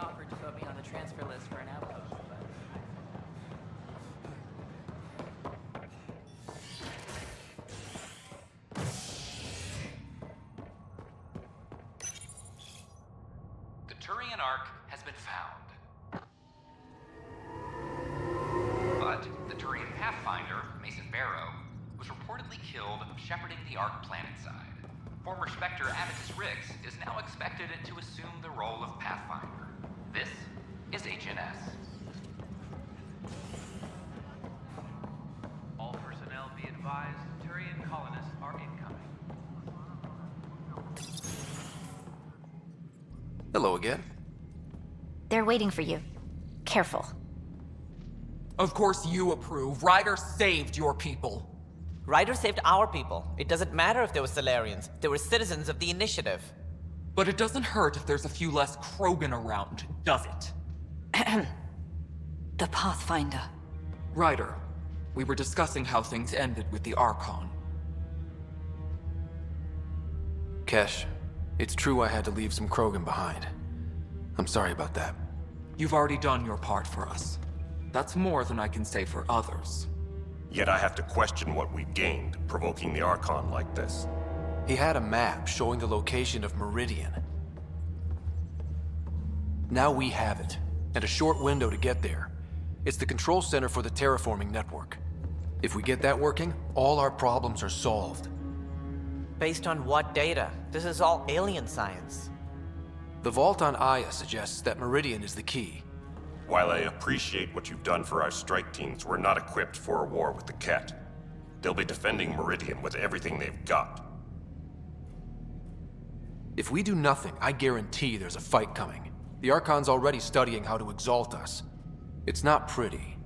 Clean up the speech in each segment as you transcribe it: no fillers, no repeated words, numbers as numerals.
Offered to put me on the transfer list for an outpost, The Turian Ark has been found. But the Turian Pathfinder, Mason Barrow, was reportedly killed shepherding the Ark planetside. Former Spectre Amatus Rix is now expected to assume the role of Pathfinder. This is HNS. All personnel be advised, Turian colonists are incoming. Hello again. They're waiting for you. Careful. Of course you approve. Ryder saved your people. Ryder saved our people. It doesn't matter if they were Solarians. They were citizens of the Initiative. But it doesn't hurt if there's a few less Krogan around, does it? The Pathfinder. Ryder, we were discussing how things ended with the Archon. Kesh, it's true I had to leave some Krogan behind. I'm sorry about that. You've already done your part for us. That's more than I can say for others. Yet I have to question what we've gained, provoking the Archon like this. He had a map showing the location of Meridian. Now we have it, and a short window to get there. It's the control center for the terraforming network. If we get that working, all our problems are solved. Based on what data? This is all alien science. The vault on Aya suggests that Meridian is the key. While I appreciate what you've done for our strike teams, we're not equipped for a war with the Ket. They'll be defending Meridian with everything they've got. If we do nothing, I guarantee there's a fight coming. The Archon's already studying how to exalt us. It's not pretty.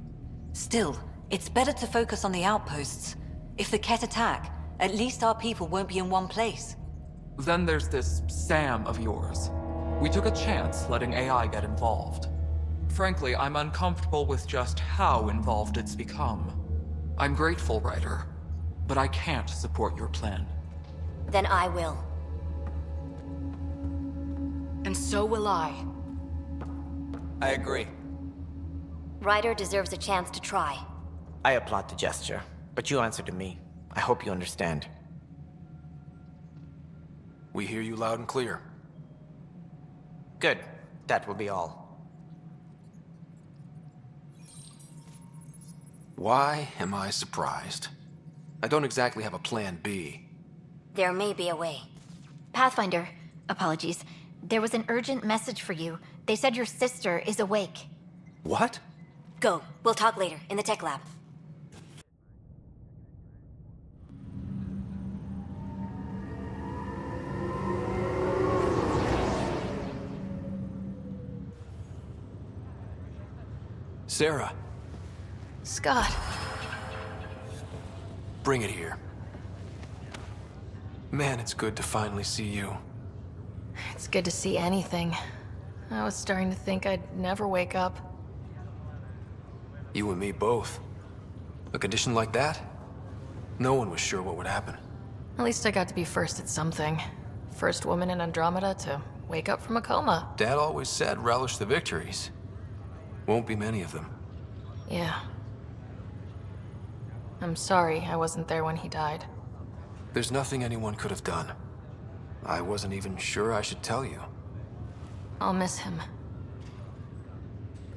Still, it's better to focus on the outposts. If the Ket attack, at least our people won't be in one place. Then there's this Sam of yours. We took a chance letting AI get involved. Frankly, I'm uncomfortable with just how involved it's become. I'm grateful, Ryder, but I can't support your plan. Then I will. And so will I. I agree. Ryder deserves a chance to try. I applaud the gesture, but you answer to me. I hope you understand. We hear you loud and clear. Good. That will be all. Why am I surprised? I don't exactly have a plan B. There may be a way. Pathfinder, apologies. There was an urgent message for you. They said your sister is awake. What? Go. We'll talk later, in the tech lab. Sarah, Scott. bring it here. Man, it's good to finally see you. It's good to see anything. I was starting to think I'd never wake up. You and me both. A condition like that? No one was sure what would happen. At least I got to be first at something. First woman in Andromeda to wake up from a coma. Dad always said relish the victories. Won't be many of them. Yeah. I'm sorry I wasn't there when he died. There's nothing anyone could have done. I wasn't even sure I should tell you. I'll miss him.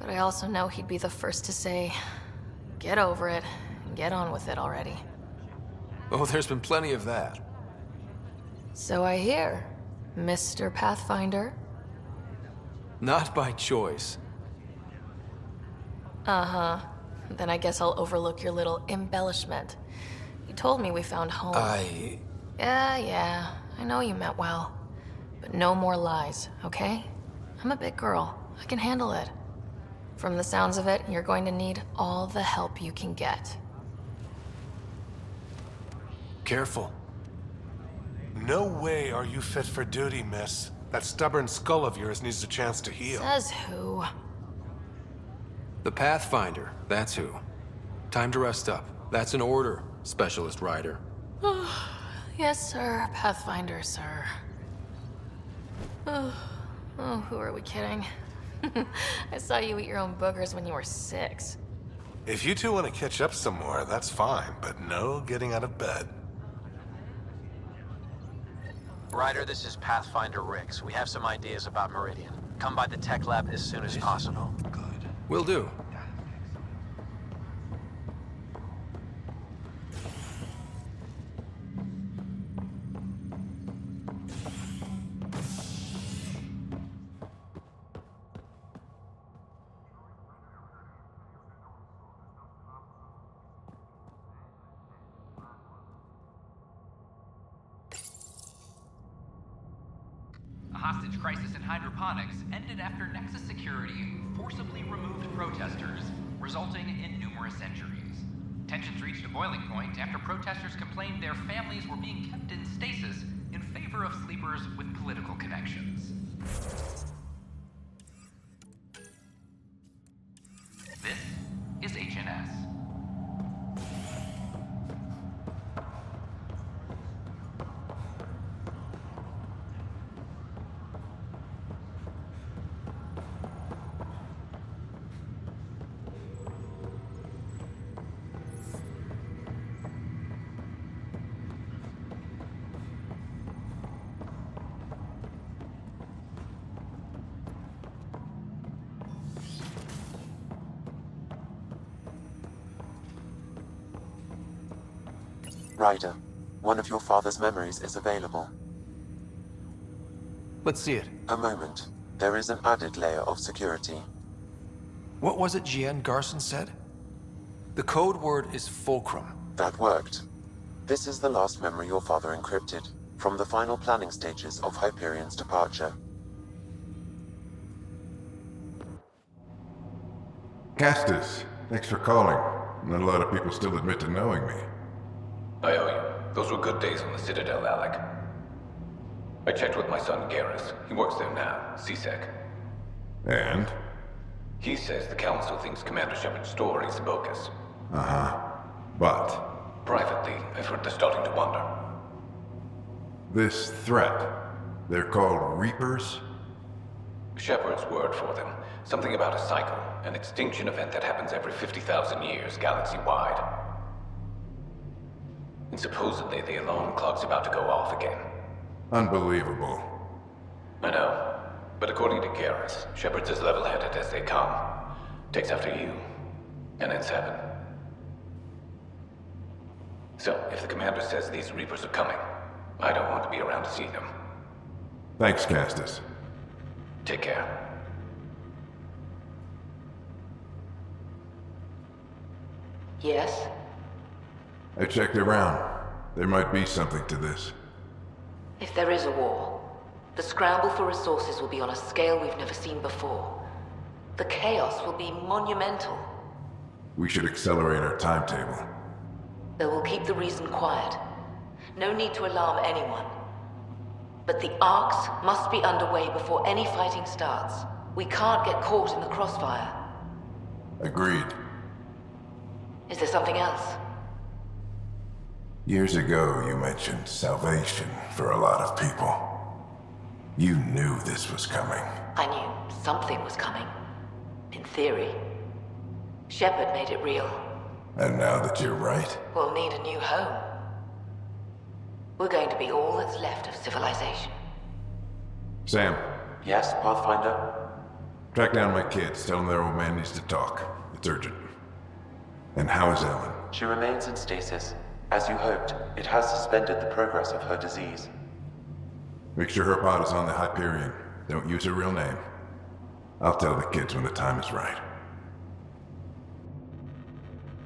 But I also know he'd be the first to say, get over it, and get on with it already. Oh, there's been plenty of that. So I hear, Mr. Pathfinder. Not by choice. Uh-huh. Then I guess I'll overlook your little embellishment. You told me we found home. Yeah, I know you meant well. But no more lies, okay? I'm a big girl. I can handle it. From the sounds of it, you're going to need all the help you can get. Careful. No way are you fit for duty, miss. That stubborn skull of yours needs a chance to heal. Says who? The Pathfinder, that's who. Time to rest up. That's an order, Specialist Rider. Yes, sir. Pathfinder, sir. Oh, who are we kidding? I saw you eat your own boogers when you were 6. If you two want to catch up some more, that's fine, but no getting out of bed. Ryder, this is Pathfinder Rix. We have some ideas about Meridian. Come by the tech lab as soon as possible. Will do. A hostage crisis in hydroponics ended after Nexus Security forcibly removed protesters, resulting in numerous injuries. Tensions reached a boiling point after protesters complained their families were being kept in stasis in favor of sleepers with political connections. This is HNS. Ryder, one of your father's memories is available. Let's see it. A moment. There is an added layer of security. What was it Jian Garson said? The code word is Fulcrum. That worked. This is the last memory your father encrypted, from the final planning stages of Hyperion's departure. Castus, thanks for calling. Not a lot of people still admit to knowing me. I owe you. Those were good days on the Citadel, Alec. I checked with my son Garrus. He works there now, CSEC. And? He says the Council thinks Commander Shepard's story is bogus. Uh-huh. But? Privately, I've heard they're starting to wonder. This threat, they're called Reapers? Shepard's word for them. Something about a cycle, an extinction event that happens every 50,000 years, galaxy-wide. And supposedly the alarm clock's about to go off again. Unbelievable. I know. But according to Garrus, Shepard's as level-headed as they come. Takes after you. And ends heaven. So, if the commander says these Reapers are coming, I don't want to be around to see them. Thanks, Castus. Take care. Yes? I checked around. There might be something to this. If there is a war, the scramble for resources will be on a scale we've never seen before. The chaos will be monumental. We should accelerate our timetable. They will keep the reason quiet. No need to alarm anyone. But the arcs must be underway before any fighting starts. We can't get caught in the crossfire. Agreed. Is there something else? Years ago, you mentioned salvation for a lot of people. You knew this was coming. I knew something was coming. In theory. Shepard made it real. And now that you're right, We'll need a new home. We're going to be all that's left of civilization. Sam, Yes, Pathfinder? Track down my kids. Tell them their old man needs to talk. It's urgent. And how is Ellen? She remains in stasis. As you hoped, it has suspended the progress of her disease. Make sure her pod is on the Hyperion. Don't use her real name. I'll tell the kids when the time is right.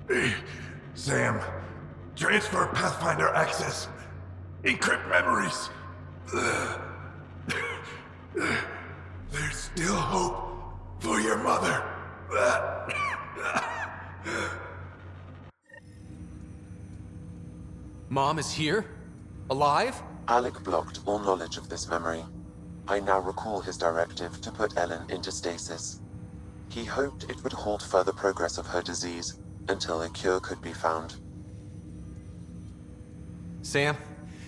Hey, Sam. Transfer Pathfinder access. Encrypt memories. There's still hope for your mother. Mom is here? Alive? Alec blocked all knowledge of this memory. I now recall his directive to put Ellen into stasis. He hoped it would halt further progress of her disease until a cure could be found. Sam,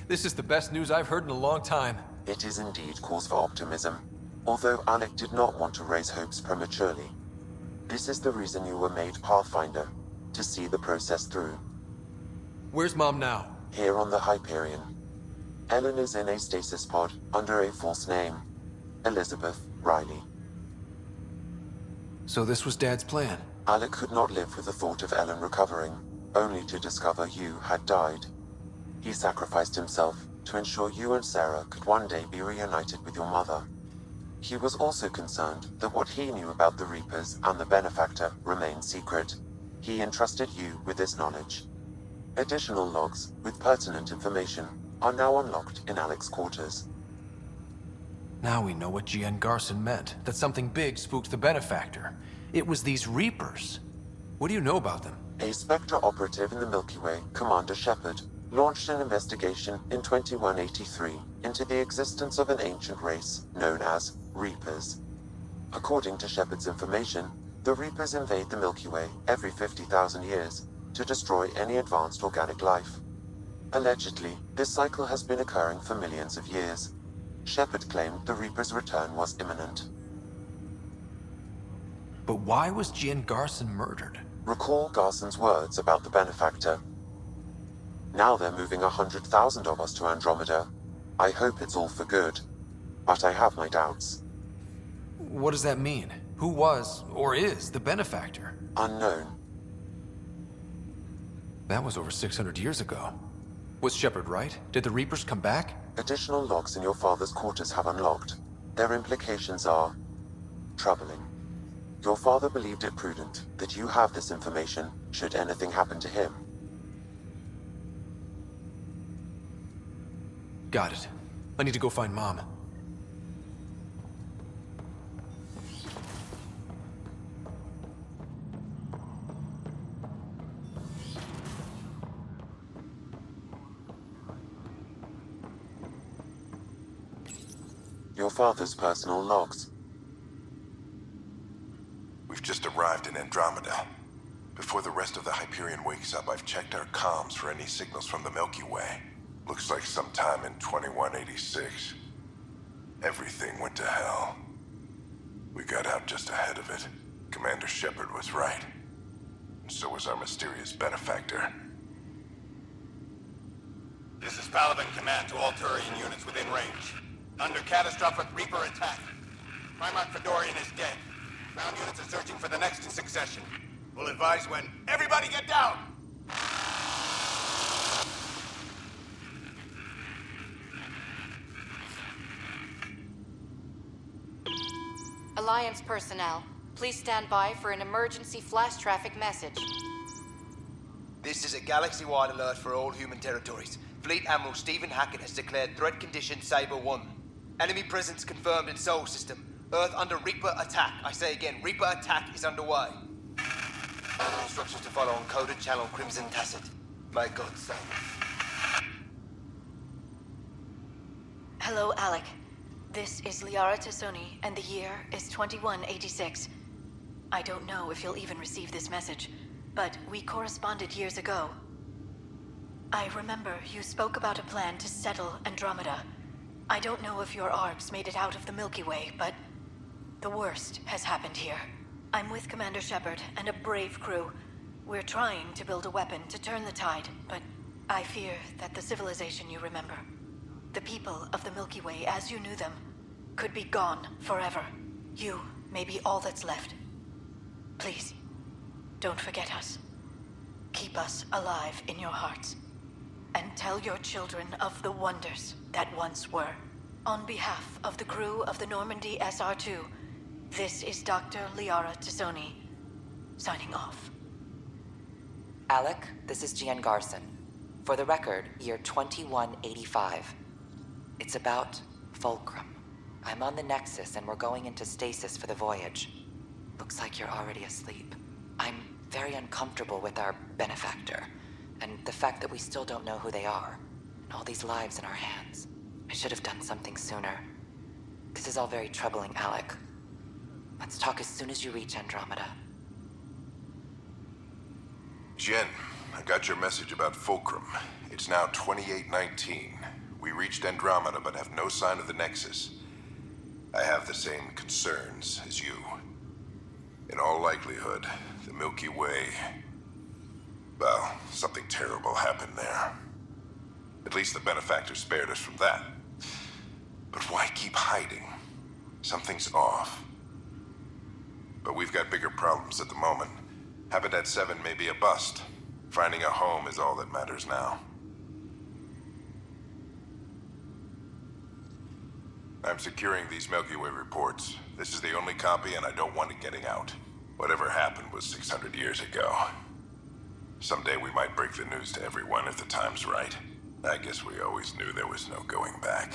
this is the best news I've heard in a long time. It is indeed cause for optimism, although Alec did not want to raise hopes prematurely. This is the reason you were made Pathfinder, to see the process through. Where's Mom now? Here on the Hyperion. Ellen is in a stasis pod under a false name, Elizabeth Riley. So this was Dad's plan? Alec could not live with the thought of Ellen recovering, only to discover you had died. He sacrificed himself to ensure you and Sarah could one day be reunited with your mother. He was also concerned that what he knew about the Reapers and the Benefactor remained secret. He entrusted you with this knowledge. Additional logs with pertinent information are now unlocked in Alec's quarters. Now we know what G.N. Garson meant, that something big spooked the Benefactor. It was these Reapers. What do you know about them? A Spectre operative in the Milky Way, Commander Shepard, launched an investigation in 2183 into the existence of an ancient race known as Reapers. According to Shepard's information, the Reapers invade the Milky Way every 50,000 years to destroy any advanced organic life. Allegedly, this cycle has been occurring for millions of years. Shepard claimed the Reapers' return was imminent. But why was G.N. Garson murdered? Recall Garson's words about the Benefactor. Now they're moving 100,000 of us to Andromeda. I hope it's all for good, but I have my doubts. What does that mean? Who was, or is, the Benefactor? Unknown. That was over 600 years ago. Was Shepard right? Did the Reapers come back? Additional logs in your father's quarters have unlocked. Their implications are troubling. Your father believed it prudent that you have this information should anything happen to him. Got it. I need to go find Mom. Your father's personal logs. We've just arrived in Andromeda. Before the rest of the Hyperion wakes up, I've checked our comms for any signals from the Milky Way. Looks like sometime in 2186. Everything went to hell. We got out just ahead of it. Commander Shepard was right. And so was our mysterious Benefactor. This is Paladin Command to all Turian units within range. Under catastrophic Reaper attack. Primarch Fedorian is dead. Ground units are searching for the next in succession. We'll advise when. Everybody get down! Alliance personnel, please stand by for an emergency flash traffic message. This is a galaxy-wide alert for all human territories. Fleet Admiral Stephen Hackett has declared threat condition Saber 1. Enemy presence confirmed in Sol System. Earth under Reaper attack. I say again, Reaper attack is underway. Instructions to follow on coded channel Crimson Tacit. May God save us. Hello, Alec. This is Liara Tassoni, and the year is 2186. I don't know if you'll even receive this message, but we corresponded years ago. I remember you spoke about a plan to settle Andromeda. I don't know if your arcs made it out of the Milky Way, but the worst has happened here. I'm with Commander Shepard and a brave crew. We're trying to build a weapon to turn the tide, but I fear that the civilization you remember, the people of the Milky Way as you knew them, could be gone forever. You may be all that's left. Please, don't forget us. Keep us alive in your hearts. And tell your children of the wonders that once were. On behalf of the crew of the Normandy SR-2, this is Dr. Liara Tassoni, signing off. Alec, this is Gian Garson. For the record, year 2185. It's about Fulcrum. I'm on the Nexus and we're going into stasis for the voyage. Looks like you're already asleep. I'm very uncomfortable with our benefactor, and the fact that we still don't know who they are, and all these lives in our hands. I should have done something sooner. This is all very troubling, Alec. Let's talk as soon as you reach Andromeda. Jen, I got your message about Fulcrum. It's now 2819. We reached Andromeda but have no sign of the Nexus. I have the same concerns as you. In all likelihood, the Milky Way... well, something terrible happened there. At least the benefactor spared us from that. But why keep hiding? Something's off. But we've got bigger problems at the moment. Habitat 7 may be a bust. Finding a home is all that matters now. I'm securing these Milky Way reports. This is the only copy and I don't want it getting out. Whatever happened was 600 years ago. Someday we might break the news to everyone if the time's right. I guess we always knew there was no going back.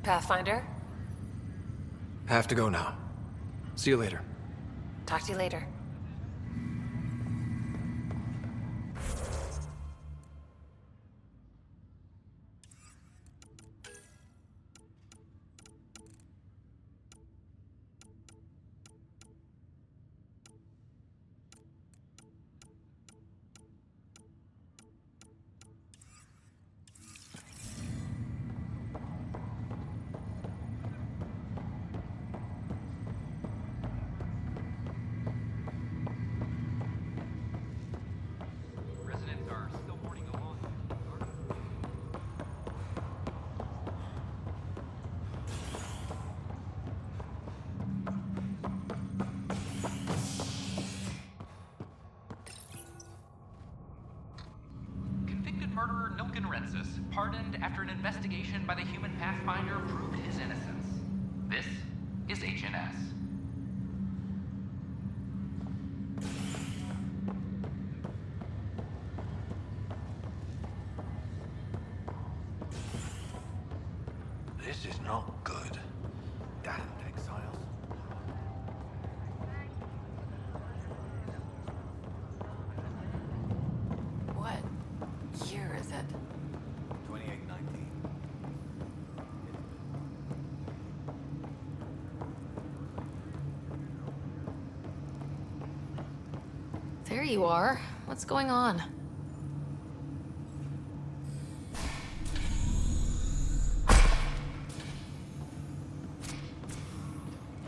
Pathfinder? Have to go now. See you later. Talk to you later. Residents are still mourning along. Convicted murderer Nilken Rensis, pardoned after an investigation by the human Pathfinder proved his innocence. This is HNS. This is not good. Damned exiles. What year is it? 2819. There you are. What's going on?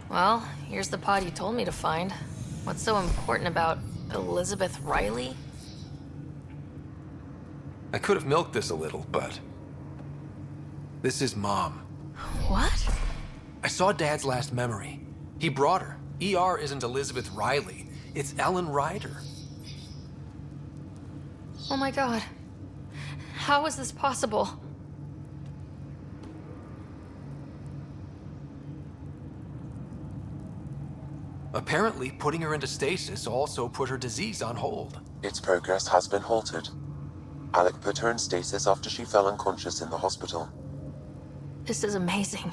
Well, here's the pod you told me to find. What's so important about Elizabeth Riley? I could have milked this a little, but... this is Mom. What? I saw Dad's last memory. He brought her. ER isn't Elizabeth Riley. It's Ellen Ryder. Oh my god. How is this possible? Apparently, putting her into stasis also put her disease on hold. Its progress has been halted. Alec put her in stasis after she fell unconscious in the hospital. This is amazing.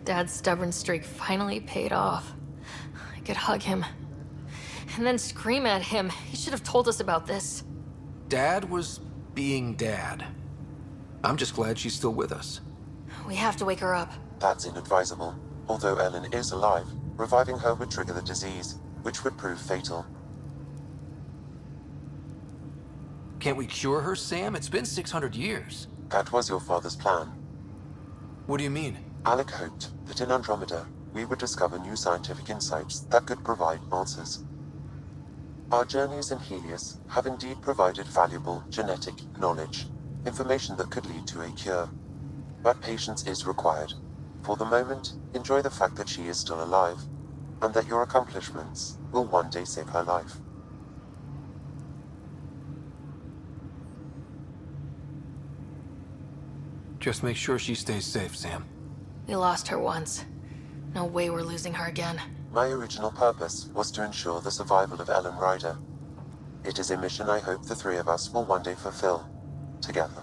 Dad's stubborn streak finally paid off. I could hug him. And then scream at him. He should have told us about this. Dad was being Dad. I'm just glad she's still with us. We have to wake her up. That's inadvisable. Although Ellen is alive, Reviving her would trigger the disease, which would prove fatal. Can't we cure her, Sam? It's been 600 years. That was your father's plan. What do you mean? Alec hoped that in Andromeda, we would discover new scientific insights that could provide answers. Our journeys in Helios have indeed provided valuable genetic knowledge, information that could lead to a cure. But patience is required. For the moment, enjoy the fact that she is still alive, and that your accomplishments will one day save her life. Just make sure she stays safe, Sam. We lost her once. No way we're losing her again. My original purpose was to ensure the survival of Ellen Ryder. It is a mission I hope the three of us will one day fulfill, together.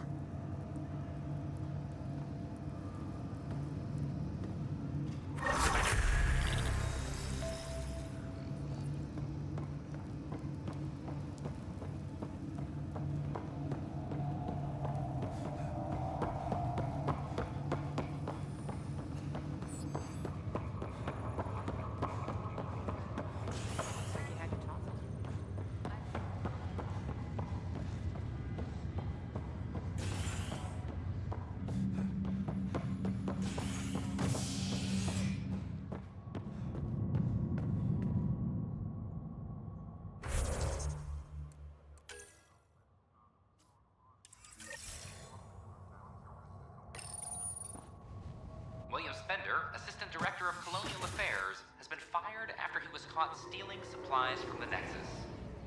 William Spender, Assistant Director of Colonial Affairs, has been fired after he was caught stealing supplies from the Nexus.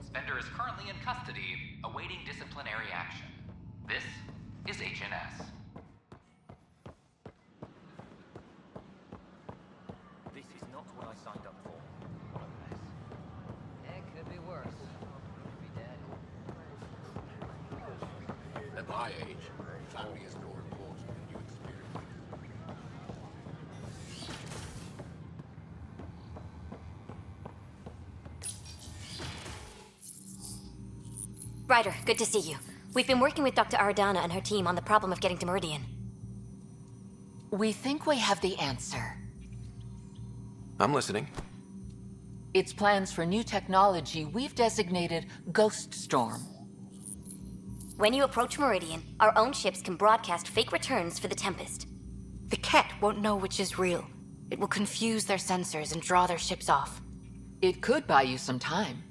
Spender is currently in custody, awaiting disciplinary action. This is HNS. This is not what I signed up for. What a mess. It could be worse. Could be dead. At my age, family is more important than you experience. Ryder, good to see you. We've been working with Dr. Aradana and her team on the problem of getting to Meridian. We think we have the answer. I'm listening. It's plans for new technology we've designated Ghost Storm. When you approach Meridian, our own ships can broadcast fake returns for the Tempest. The Ket won't know which is real. It will confuse their sensors and draw their ships off. It could buy you some time.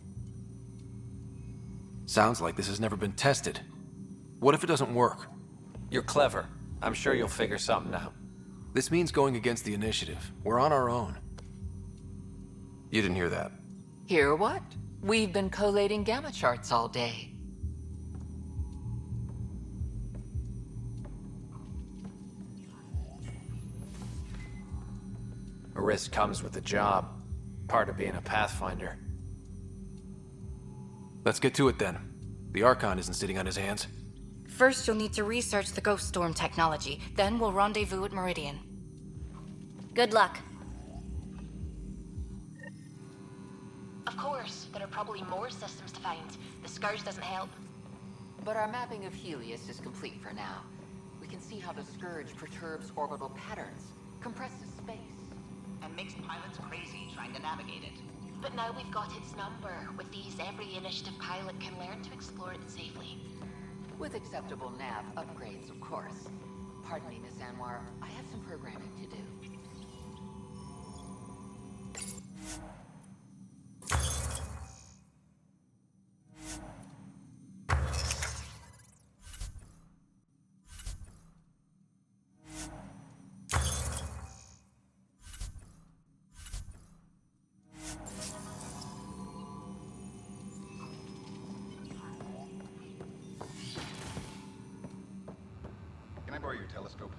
Sounds like this has never been tested. What if it doesn't work? You're clever. I'm sure you'll figure something out. This means going against the initiative. We're on our own. You didn't hear that. Hear what? We've been collating gamma charts all day. A risk comes with the job. Part of being a Pathfinder. Let's get to it then. The Archon isn't sitting on his hands. First, you'll need to research the Ghost Storm technology. Then we'll rendezvous at Meridian. Good luck. Of course, there are probably more systems to find. The Scourge doesn't help. But our mapping of Helios is complete for now. We can see how the Scourge perturbs orbital patterns, compresses space, and makes pilots crazy trying to navigate it. But now we've got its number. With these, every initiative pilot can learn to explore it safely. with acceptable nav upgrades, of course. Pardon me, Miss Anwar, I have some programming to do. Can I borrow your telescope?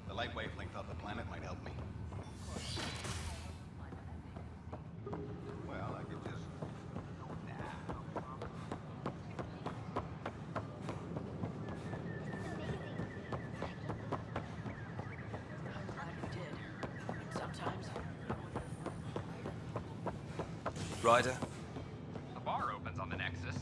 The light wavelength of the planet might help me. Well, I could just... Ryder? A bar opens on the Nexus.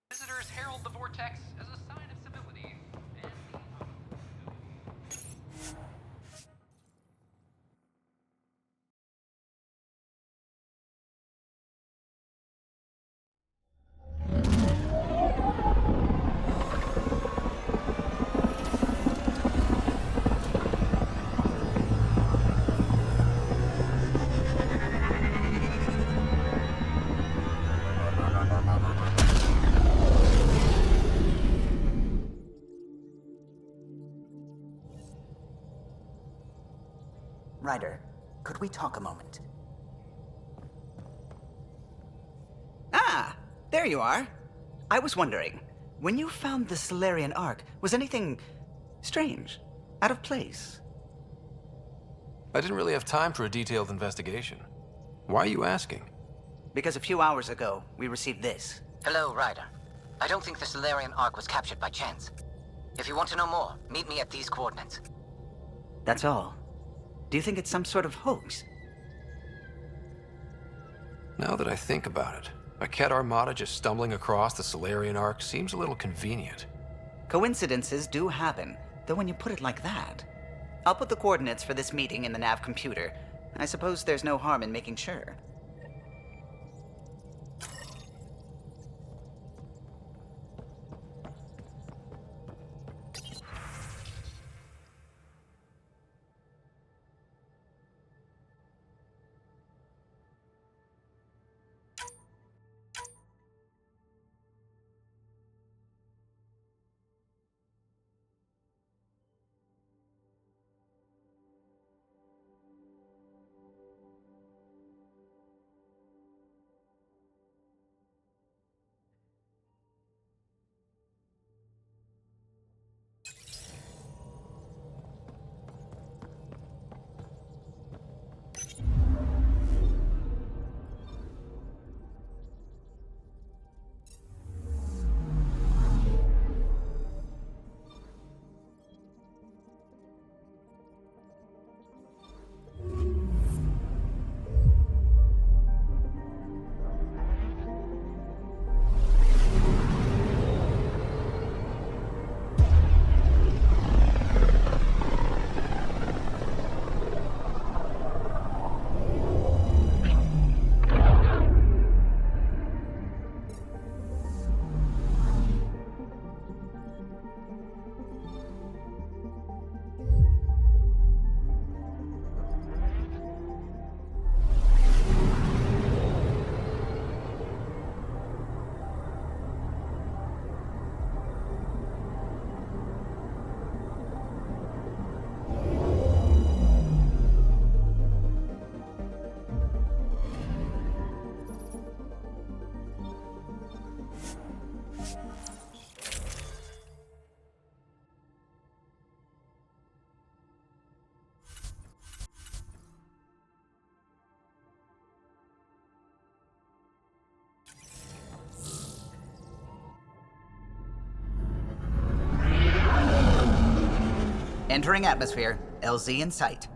Visitors herald the vortex as a sign of civilization. Ryder, could we talk a moment? Ah, there you are. I was wondering, when you found the Solarian Ark, was anything strange? Out of place? I didn't really have time for a detailed investigation. Why are you asking? Because a few hours ago, we received this. Hello, Ryder. I don't think the Solarian Ark was captured by chance. If you want to know more, meet me at these coordinates. That's all. Do you think it's some sort of hoax? Now that I think about it, a Ket armada just stumbling across the Solarian Ark seems a little convenient. Coincidences do happen, though when you put it like that. I'll put the coordinates for this meeting in the nav computer. I suppose there's no harm in making sure. Entering atmosphere. LZ in sight.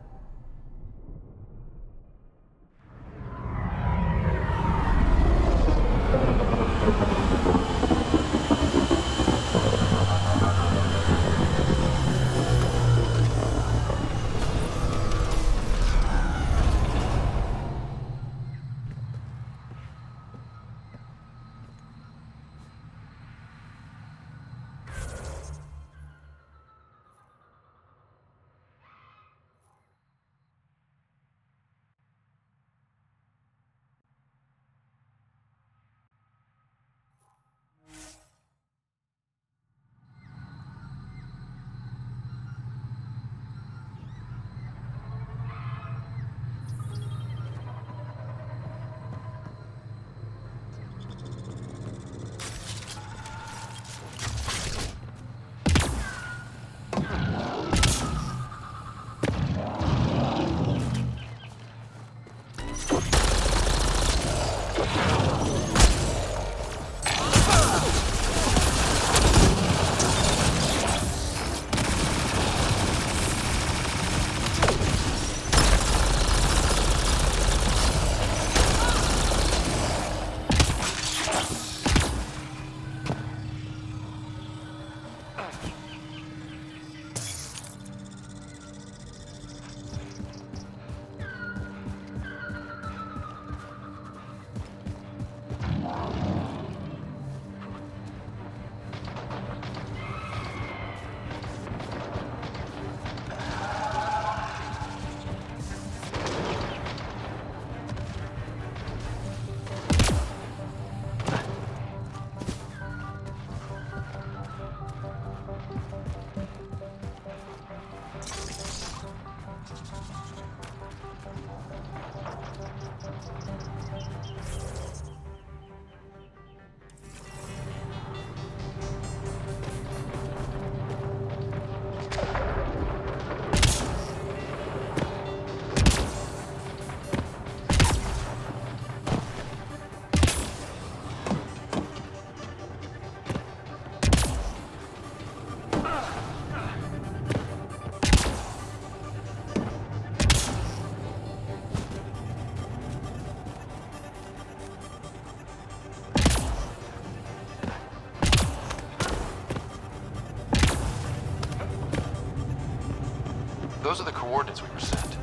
Those are the coordinates we were sent.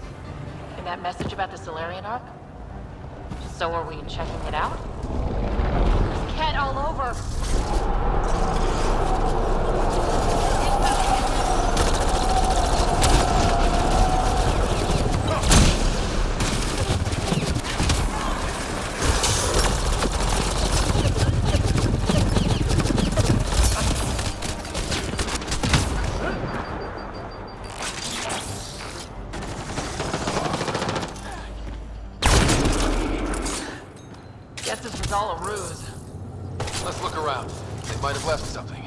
And that message about the Solarian Arc? So are we checking it out? There's Ket all over! Guess this was all a ruse. Let's look around. They might have left something.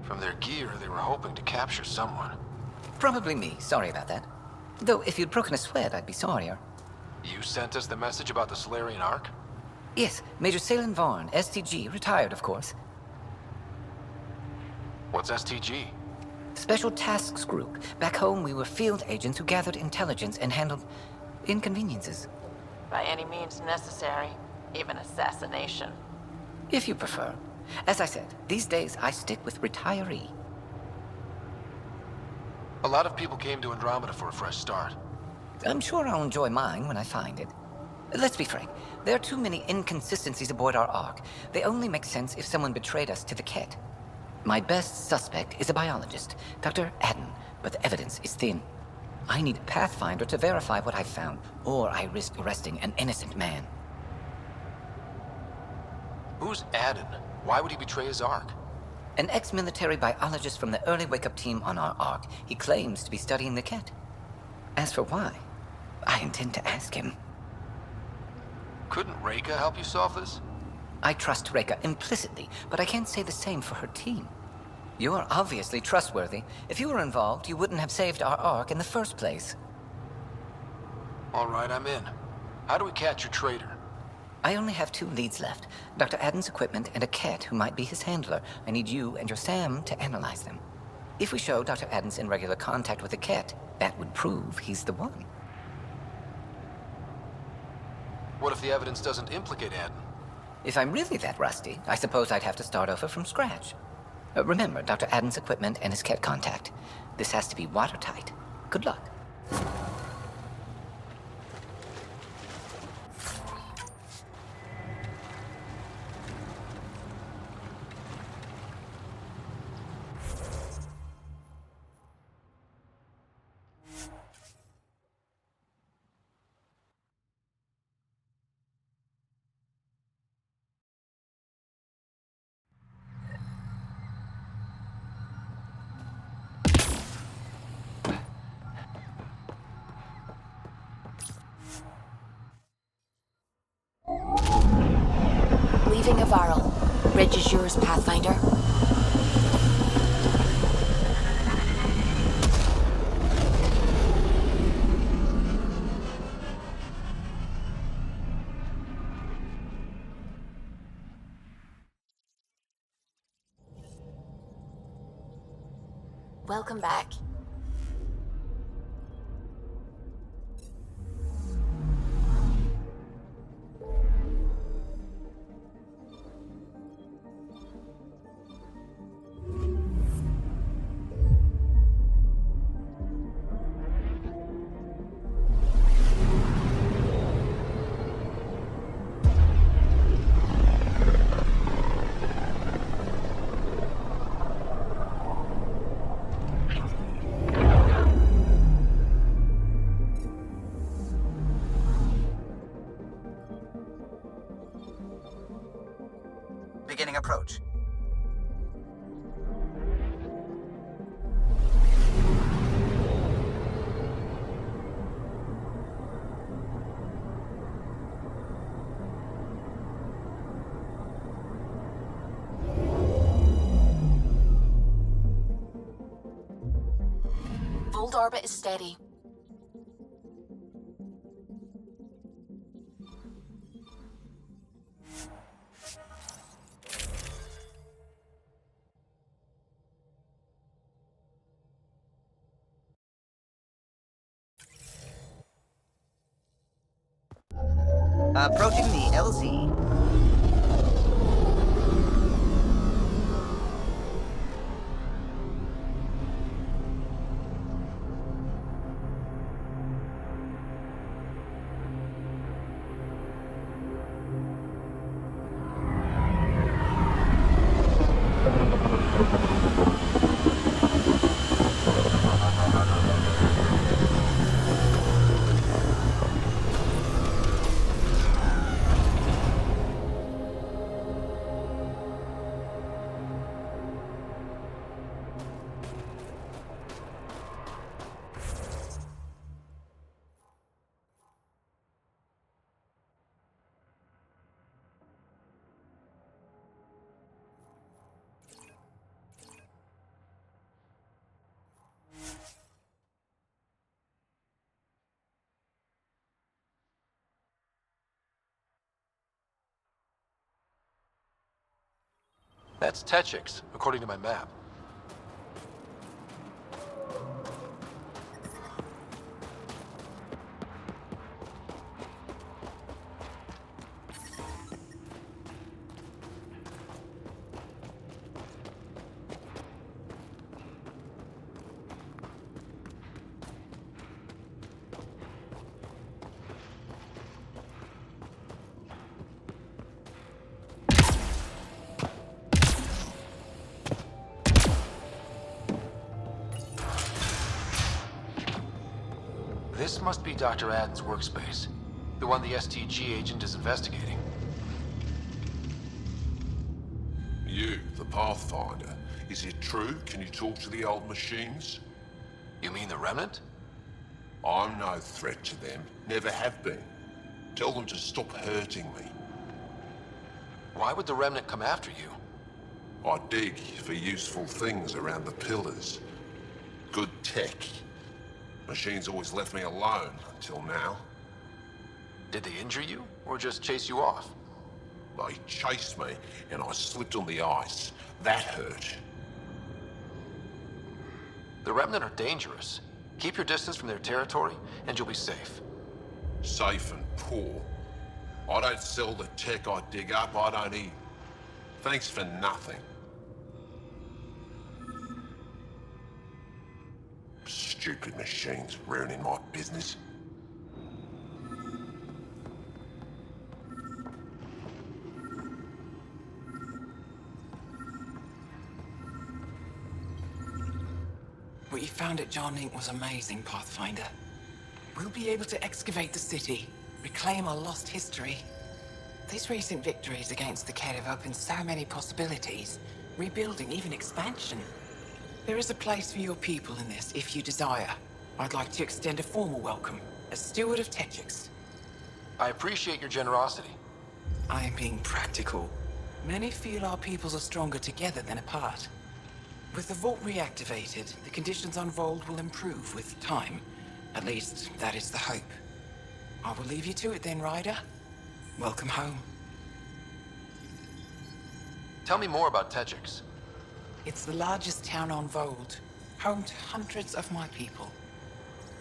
From their gear, they were hoping to capture someone. Probably me. Sorry about that. Though, if you'd broken a sweat, I'd be sorrier. You sent us the message about the Solarian Arc? Yes, Major Salin Vaughn, STG, retired, of course. What's STG? Special Tasks Group. Back home, we were field agents who gathered intelligence and handled inconveniences. By any means necessary. Even assassination. If you prefer. As I said, these days I stick with retiree. A lot of people came to Andromeda for a fresh start. I'm sure I'll enjoy mine when I find it. Let's be frank. There are too many inconsistencies aboard our Ark. They only make sense if someone betrayed us to the Ket. My best suspect is a biologist, Dr. Adden, but the evidence is thin. I need a Pathfinder to verify what I've found, or I risk arresting an innocent man. Who's Adden? Why would he betray his Ark? An ex-military biologist from the early wake-up team on our Ark. He claims to be studying the Ket. As for why, I intend to ask him. Couldn't Reika help you solve this? I trust Reika implicitly, but I can't say the same for her team. You're obviously trustworthy. If you were involved, you wouldn't have saved our Ark in the first place. All right, I'm in. How do we catch your traitor? I only have 2 leads left. Dr. Adden's equipment and a Ket who might be his handler. I need you and your Sam to analyze them. If we show Dr. Adden's in regular contact with the Ket, that would prove he's the one. What if the evidence doesn't implicate Adden? If I'm really that rusty, I suppose I'd have to start over from scratch. Remember, Dr. Adden's equipment and his Ket contact. This has to be watertight. Good luck. Leaving Avaril. Bridge is yours, Pathfinder. Welcome back. Beginning approach. Fold orbit is steady. Approaching the LZ. That's Techix, according to my map. This must be Dr. Addon's workspace. The one the STG agent is investigating. You, the Pathfinder. Is it true? Can you talk to the old machines? You mean the Remnant? I'm no threat to them. Never have been. Tell them to stop hurting me. Why would the Remnant come after you? I dig for useful things around the pillars. Good tech. Machines always left me alone until now. Did they injure you, or just chase you off? They chased me, and I slipped on the ice. That hurt. The Remnant are dangerous. Keep your distance from their territory, and you'll be safe. Safe and poor. I don't sell the tech I dig up, I don't eat. Thanks for nothing. Stupid machines ruining my business. What you found at Jarnink was amazing, Pathfinder. We'll be able to excavate the city, reclaim our lost history. These recent victories against the Kett have opened so many possibilities. Rebuilding, even expansion. There is a place for your people in this, if you desire. I'd like to extend a formal welcome, as steward of Techix. I appreciate your generosity. I am being practical. Many feel our peoples are stronger together than apart. With the vault reactivated, the conditions on Vold will improve with time. At least, that is the hope. I will leave you to it then, Ryder. Welcome home. Tell me more about Techix. It's the largest town on Vold, home to hundreds of my people.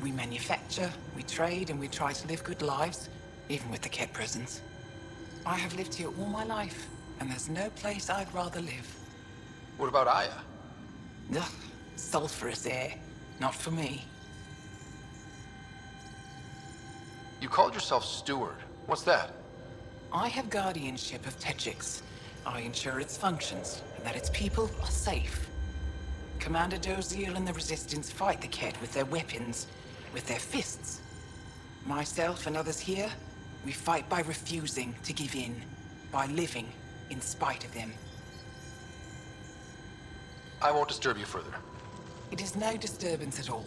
We manufacture, we trade, and we try to live good lives, even with the Kett presence. I have lived here all my life, and there's no place I'd rather live. What about Aya? Ugh, sulfurous air. Not for me. You called yourself steward. What's that? I have guardianship of Techix. I ensure its functions, and that its people are safe. Commander Dozier and the Resistance fight the Kett with their weapons, with their fists. Myself and others here, we fight by refusing to give in, by living in spite of them. I won't disturb you further. It is no disturbance at all.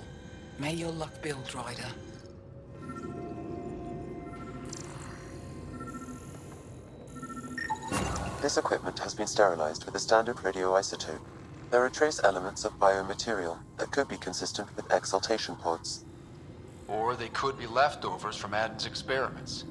May your luck build, Ryder. This equipment has been sterilized with a standard radioisotope. There are trace elements of biomaterial that could be consistent with exaltation pods. Or they could be leftovers from Addon's experiments.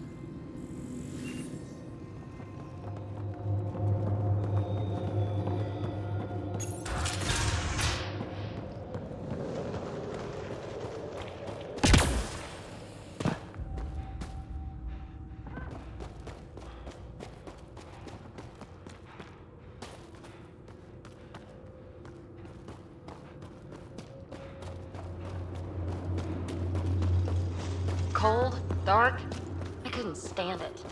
cold, dark. I couldn't stand it.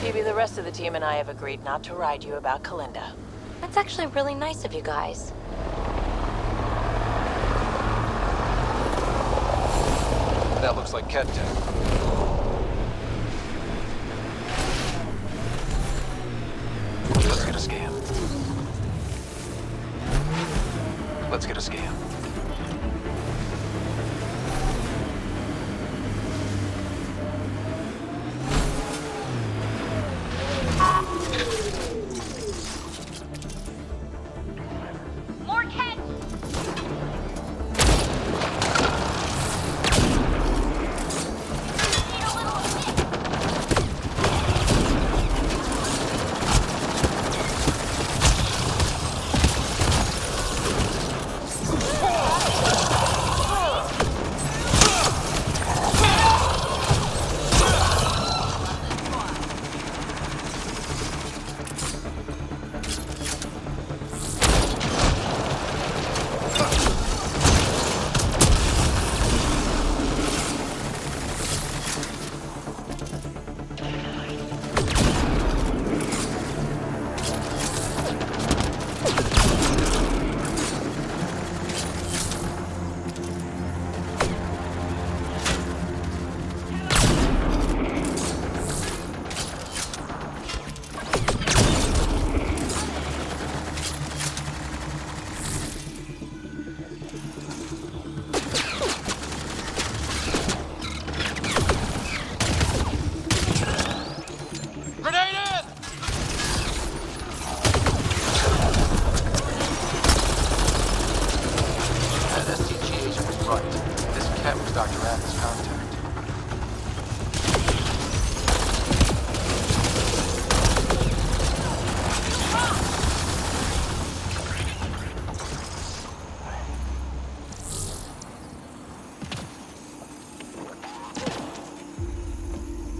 Phoebe, the rest of the team and I have agreed not to ride you about Kalinda. That's actually really nice of you guys. That looks like Ket Tech. Let's get a scan. Let's get a scan. More Ket!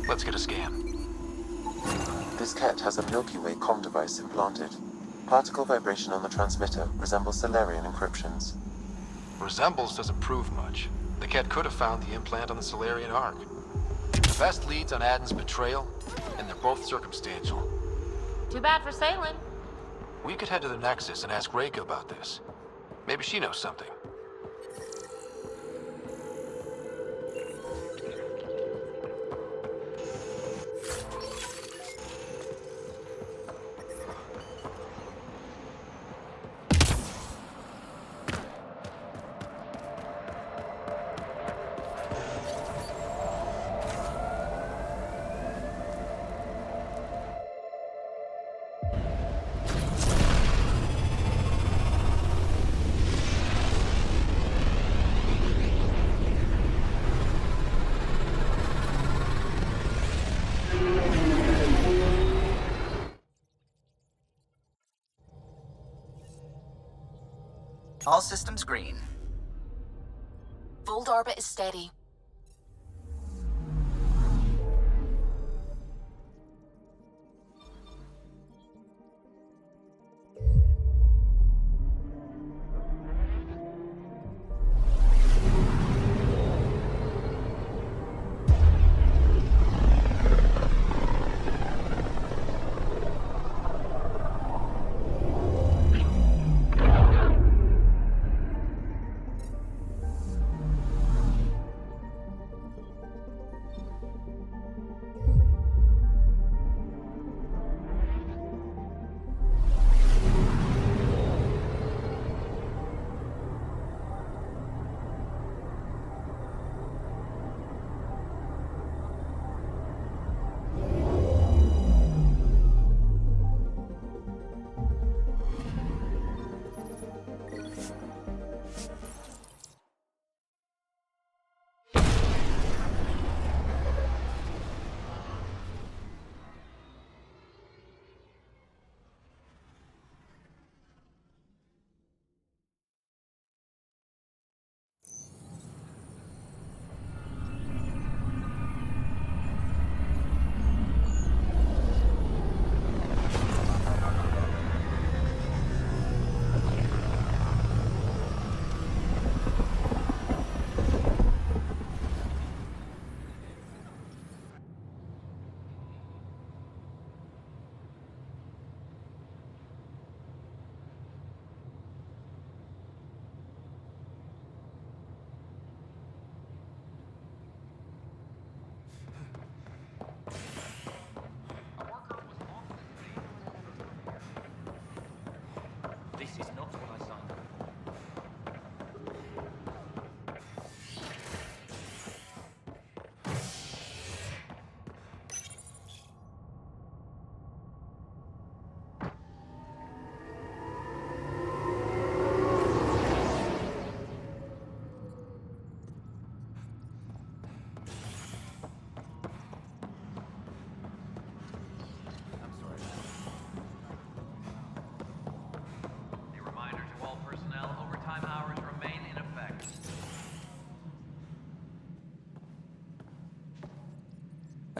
Let's get a scan. This Ket has a Milky Way comm device implanted. Particle vibration on the transmitter resembles Solarian encryptions. Resembles doesn't prove much. The Ket could have found the implant on the Solarian Ark. The best leads on Aden's betrayal, and they're both circumstantial. Too bad for sailing. We could head to the Nexus and ask Reika about this. Maybe she knows something. All systems green. Fold orbit is steady.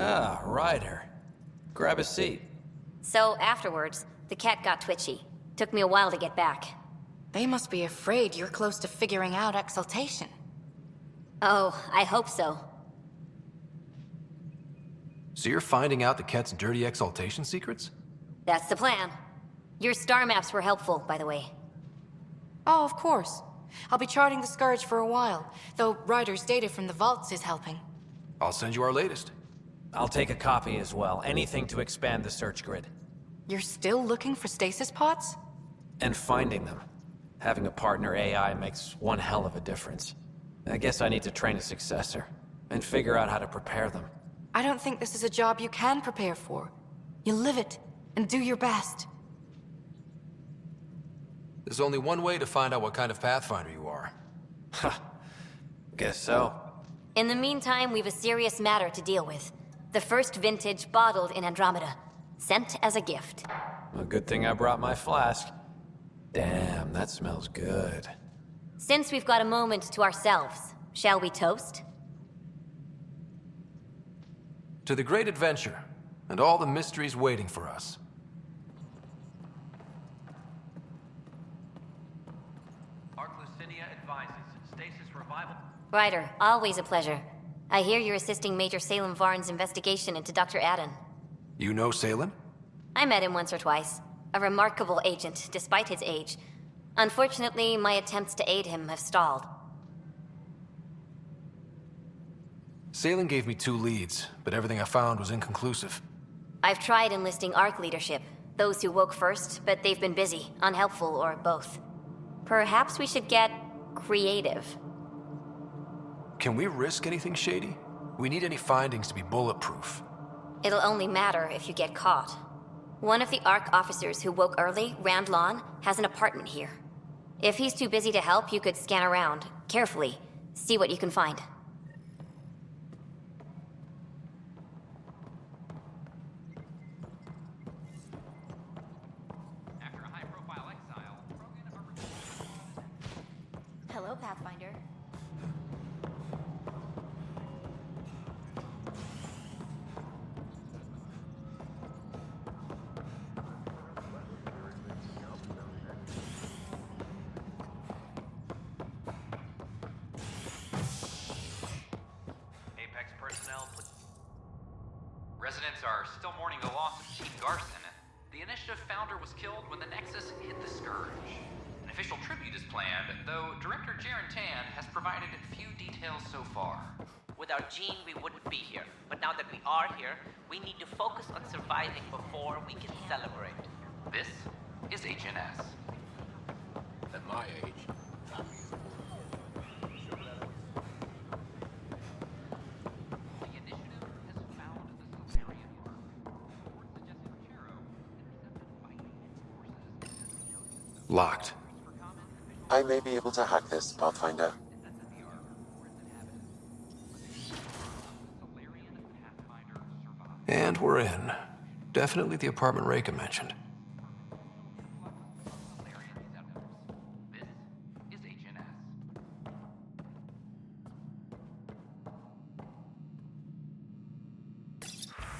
Ah, Ryder. Grab a seat. So afterwards, the cat got twitchy. Took me a while to get back. They must be afraid you're close to figuring out exaltation. Oh, I hope so. So you're finding out the Ket's dirty exaltation secrets? That's the plan. Your star maps were helpful, by the way. Oh, of course. I'll be charting the Scourge for a while, though Ryder's data from the vaults is helping. I'll send you our latest. I'll take a copy as well. Anything to expand the search grid. You're still looking for stasis pods? And finding them. Having a partner AI makes one hell of a difference. I guess I need to train a successor, and figure out how to prepare them. I don't think this is a job you can prepare for. You live it, and do your best. There's only one way to find out what kind of Pathfinder you are. Ha. Guess so. In the meantime, we've a serious matter to deal with. The first vintage bottled in Andromeda. Sent as a gift. A good thing I brought my flask. Damn, that smells good. Since we've got a moment to ourselves, shall we toast? To the great adventure, and all the mysteries waiting for us. Advises stasis revival. Ryder, always a pleasure. I hear you're assisting Major Salem Varn's investigation into Dr. Adden. You know Salem? I met him once or twice. A remarkable agent, despite his age. Unfortunately, my attempts to aid him have stalled. Salem gave me 2 leads, but everything I found was inconclusive. I've tried enlisting ARC leadership. Those who woke first, but they've been busy, unhelpful, or both. Perhaps we should get creative. Can we risk anything shady? We need any findings to be bulletproof. It'll only matter if you get caught. One of the ARC officers who woke early, Rand Lawn, has an apartment here. If he's too busy to help, you could scan around, carefully, see what you can find. Hello, Pathfinder. Apex personnel, residents are still mourning the loss of Chief Garson. The initiative founder was killed when the Nexus hit the Scourge. An official tribute is planned, though Director Jaren Tan has provided few details so far. Without Jean, we wouldn't be here. But now that we are here, we need to focus on surviving before we can celebrate. This is HNS. At my age. Locked. I may be able to hack this, Pathfinder. And we're in. Definitely the apartment Reika mentioned. This is HNS.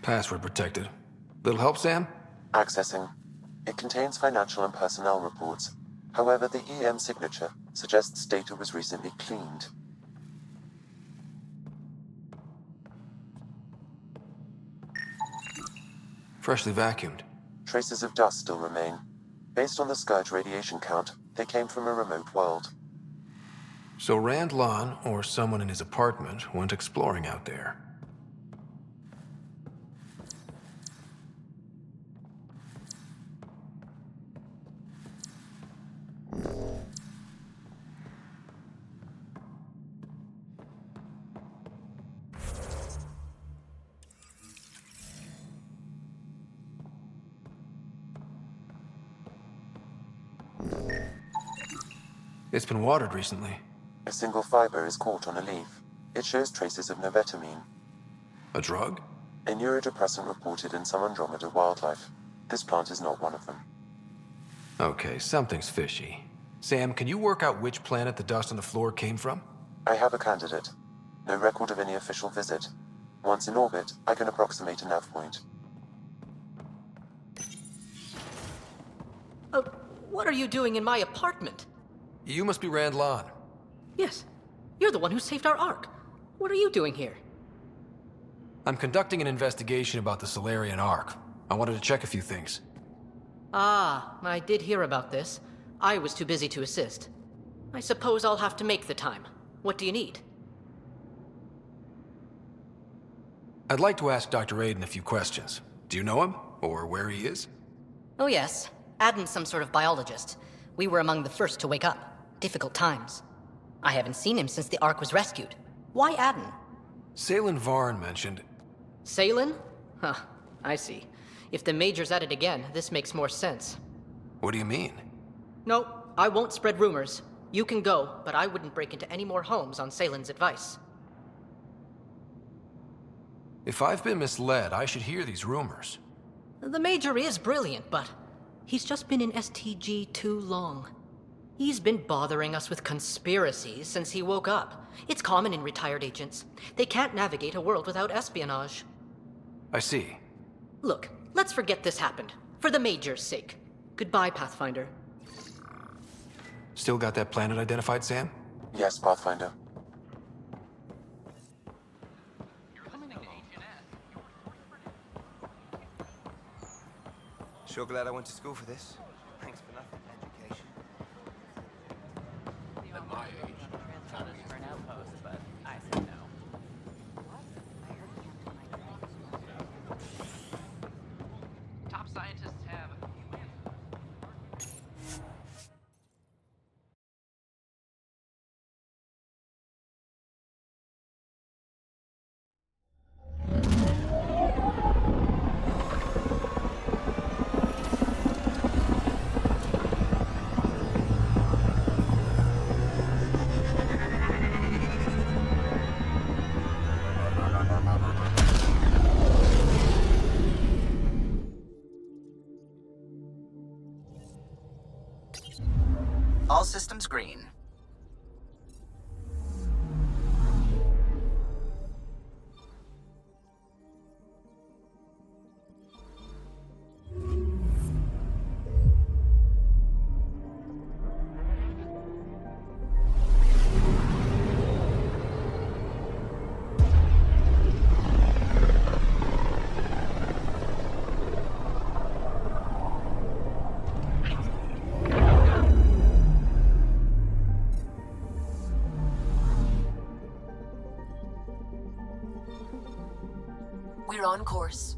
Password protected. Little help, Sam? Accessing. It contains financial and personnel reports. However, the EM signature suggests data was recently cleaned. Freshly vacuumed. Traces of dust still remain. Based on the Scourge radiation count, they came from a remote world. So Rand Lon, or someone in his apartment, went exploring out there. It's been watered recently. A single fiber is caught on a leaf. It shows traces of novetamine. A drug? A neurodepressant reported in some Andromeda wildlife. This plant is not one of them. Okay, something's fishy. Sam, can you work out which planet the dust on the floor came from? I have a candidate. No record of any official visit. Once in orbit, I can approximate a nav point. What are you doing in my apartment? You must be Rand Lon. Yes. You're the one who saved our Ark. What are you doing here? I'm conducting an investigation about the Solarian Ark. I wanted to check a few things. Ah, I did hear about this. I was too busy to assist. I suppose I'll have to make the time. What do you need? I'd like to ask Dr. Aiden a few questions. Do you know him? Or where he is? Oh yes. Aden's some sort of biologist. We were among the first to wake up. Difficult times. I haven't seen him since the Ark was rescued. Why Aden? Salen Varn mentioned... Salen? Huh, I see. If the Major's at it again, this makes more sense. What do you mean? No, I won't spread rumors. You can go, but I wouldn't break into any more homes on Salen's advice. If I've been misled, I should hear these rumors. The Major is brilliant, but he's just been in STG too long. He's been bothering us with conspiracies since he woke up. It's common in retired agents. They can't navigate a world without espionage. I see. Look, let's forget this happened. For the Major's sake. Goodbye, Pathfinder. Still got that planet identified, Sam? Yes, Pathfinder. Sure glad I went to school for this. Thanks for nothing, education. At my age, found it for an outpost, but I said no. Top scientists have a few answers. All systems green. We're on course.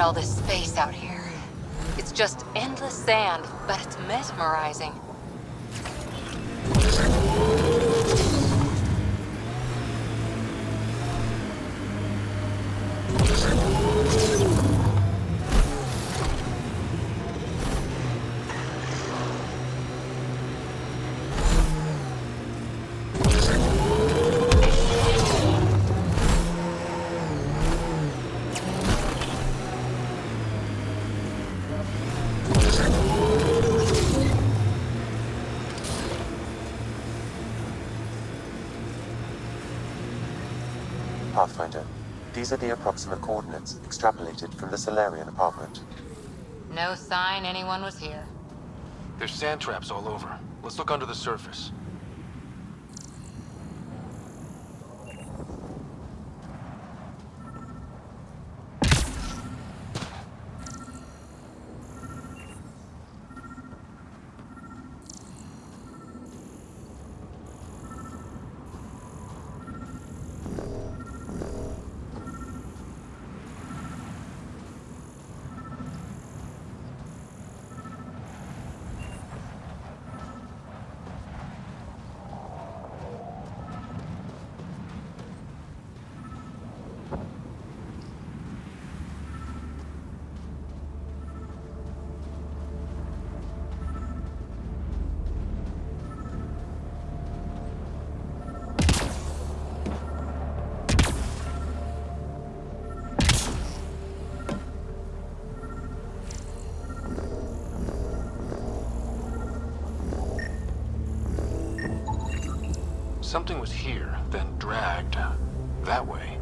all this space out here. It's just endless sand, but it's mesmerizing. Pathfinder, these are the approximate coordinates extrapolated from the Solarian apartment. No sign anyone was here. There's sand traps all over. Let's look under the surface. Something was here, then dragged that way.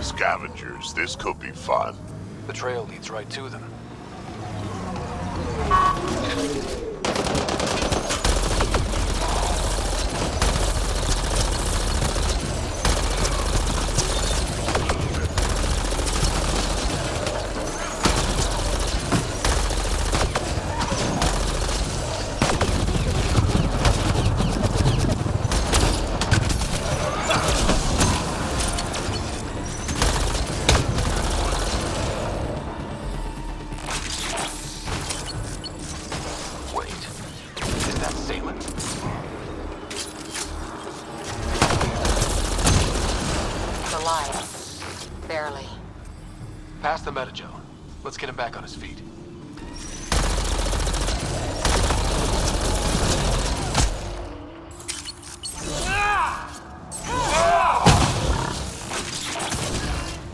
Scavengers, this could be fun. The trail leads right to them. Past the Metagel. Let's get him back on his feet.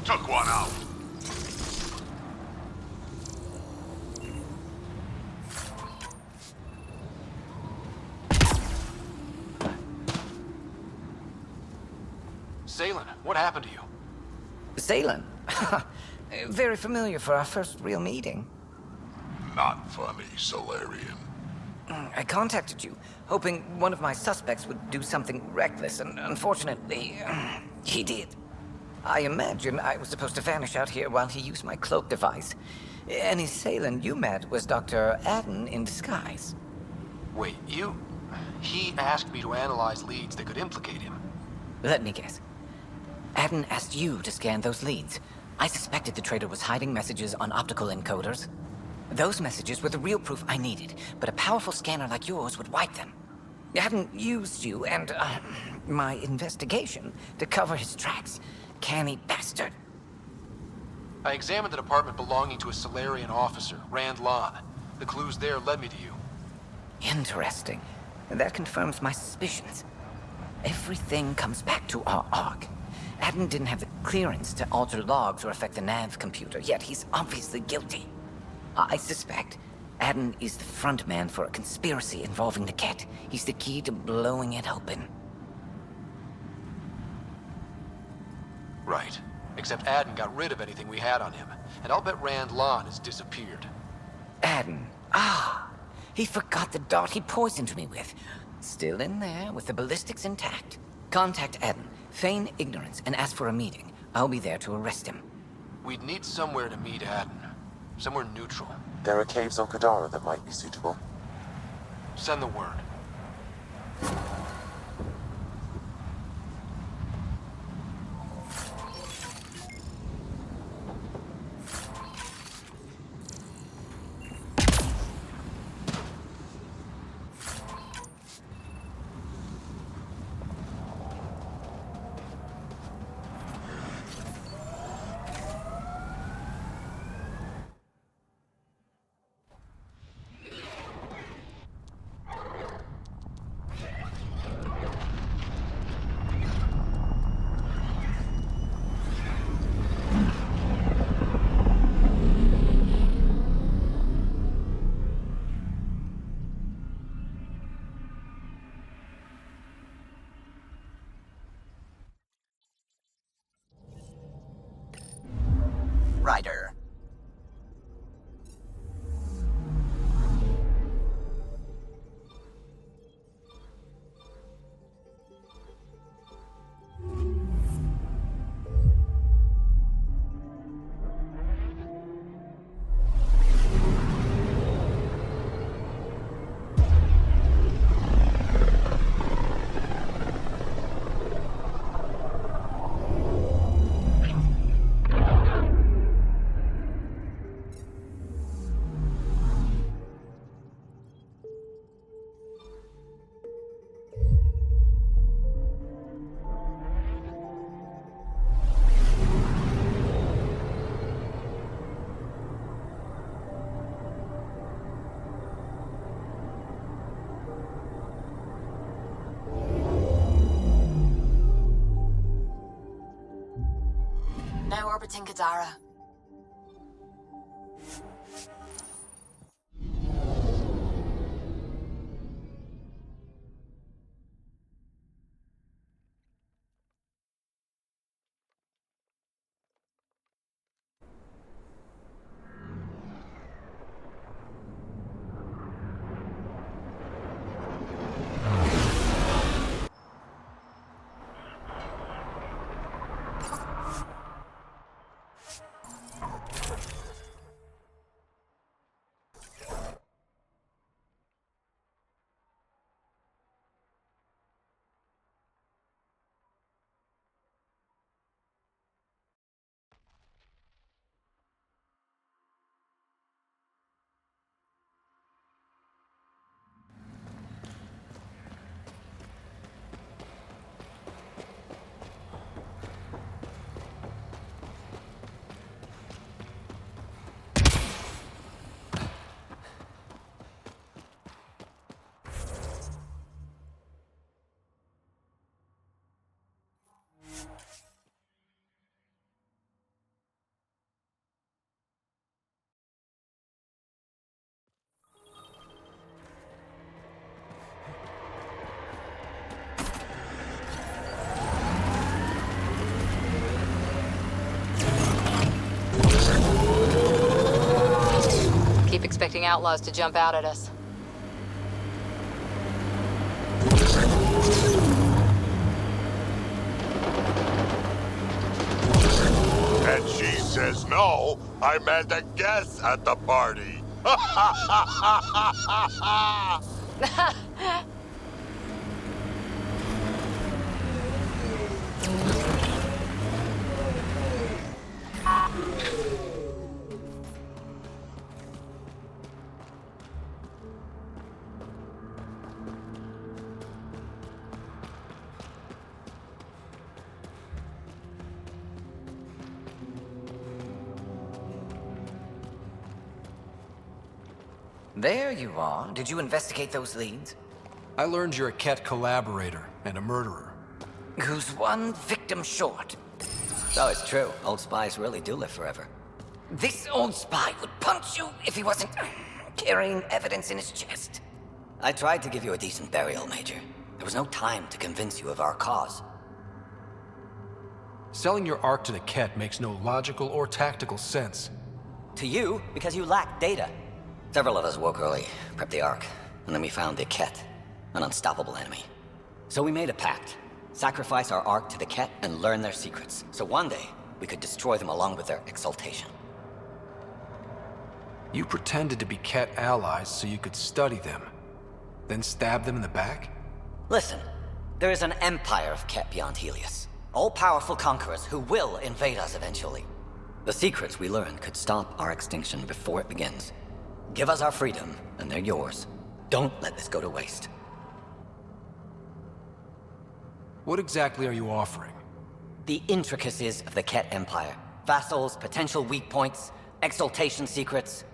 Took one out. Salen, what happened to you? Salen? Very familiar for our first real meeting. Not funny, Solarian. I contacted you, hoping one of my suspects would do something reckless, and unfortunately, he did. I imagine I was supposed to vanish out here while he used my cloak device. Any Salen you met was Dr. Adden in disguise. Wait, he asked me to analyze leads that could implicate him. Let me guess. Adden asked you to scan those leads. I suspected the traitor was hiding messages on optical encoders. Those messages were the real proof I needed, but a powerful scanner like yours would wipe them. Adden used you and my investigation to cover his tracks. Canny bastard. I examined an apartment belonging to a Solarian officer, Rand Lon. The clues there led me to you. Interesting. That confirms my suspicions. Everything comes back to our Ark. Adam didn't have the clearance to alter logs or affect the nav computer, yet he's obviously guilty. I suspect Adam is the front man for a conspiracy involving the Ket. He's the key to blowing it open. Right. Except Adden got rid of anything we had on him, and I'll bet Rand Lon has disappeared. Adam. Ah, he forgot the dart he poisoned me with. Still in there, with the ballistics intact. Contact Adam, feign ignorance, and ask for a meeting. I'll be there to arrest him. We'd need somewhere to meet Adden. Somewhere neutral. There are caves on Kadara that might be suitable. Send the word. Ryder. Now orbiting Kadara. Keep expecting outlaws to jump out at us. And she says no, I meant a guest at the party. There you are. Did you investigate those leads? I learned you're a Ket collaborator and a murderer. who's one victim short. So it's true. Old spies really do live forever. This old spy would punch you if he wasn't carrying evidence in his chest. I tried to give you a decent burial, Major. There was no time to convince you of our cause. Selling your Ark to the Ket makes no logical or tactical sense. To you, because you lack data. Several of us woke early, prepped the Ark, and then we found the Ket, an unstoppable enemy. So we made a pact. Sacrifice our Ark to the Ket and learn their secrets, so one day we could destroy them along with their exaltation. You pretended to be Ket allies so you could study them, then stab them in the back? Listen, there is an empire of Ket beyond Helios. All-powerful conquerors who will invade us eventually. The secrets we learn could stop our extinction before it begins. Give us our freedom, and they're yours. Don't let this go to waste. What exactly are you offering? The intricacies of the Ket Empire. Vassals, potential weak points, exaltation secrets.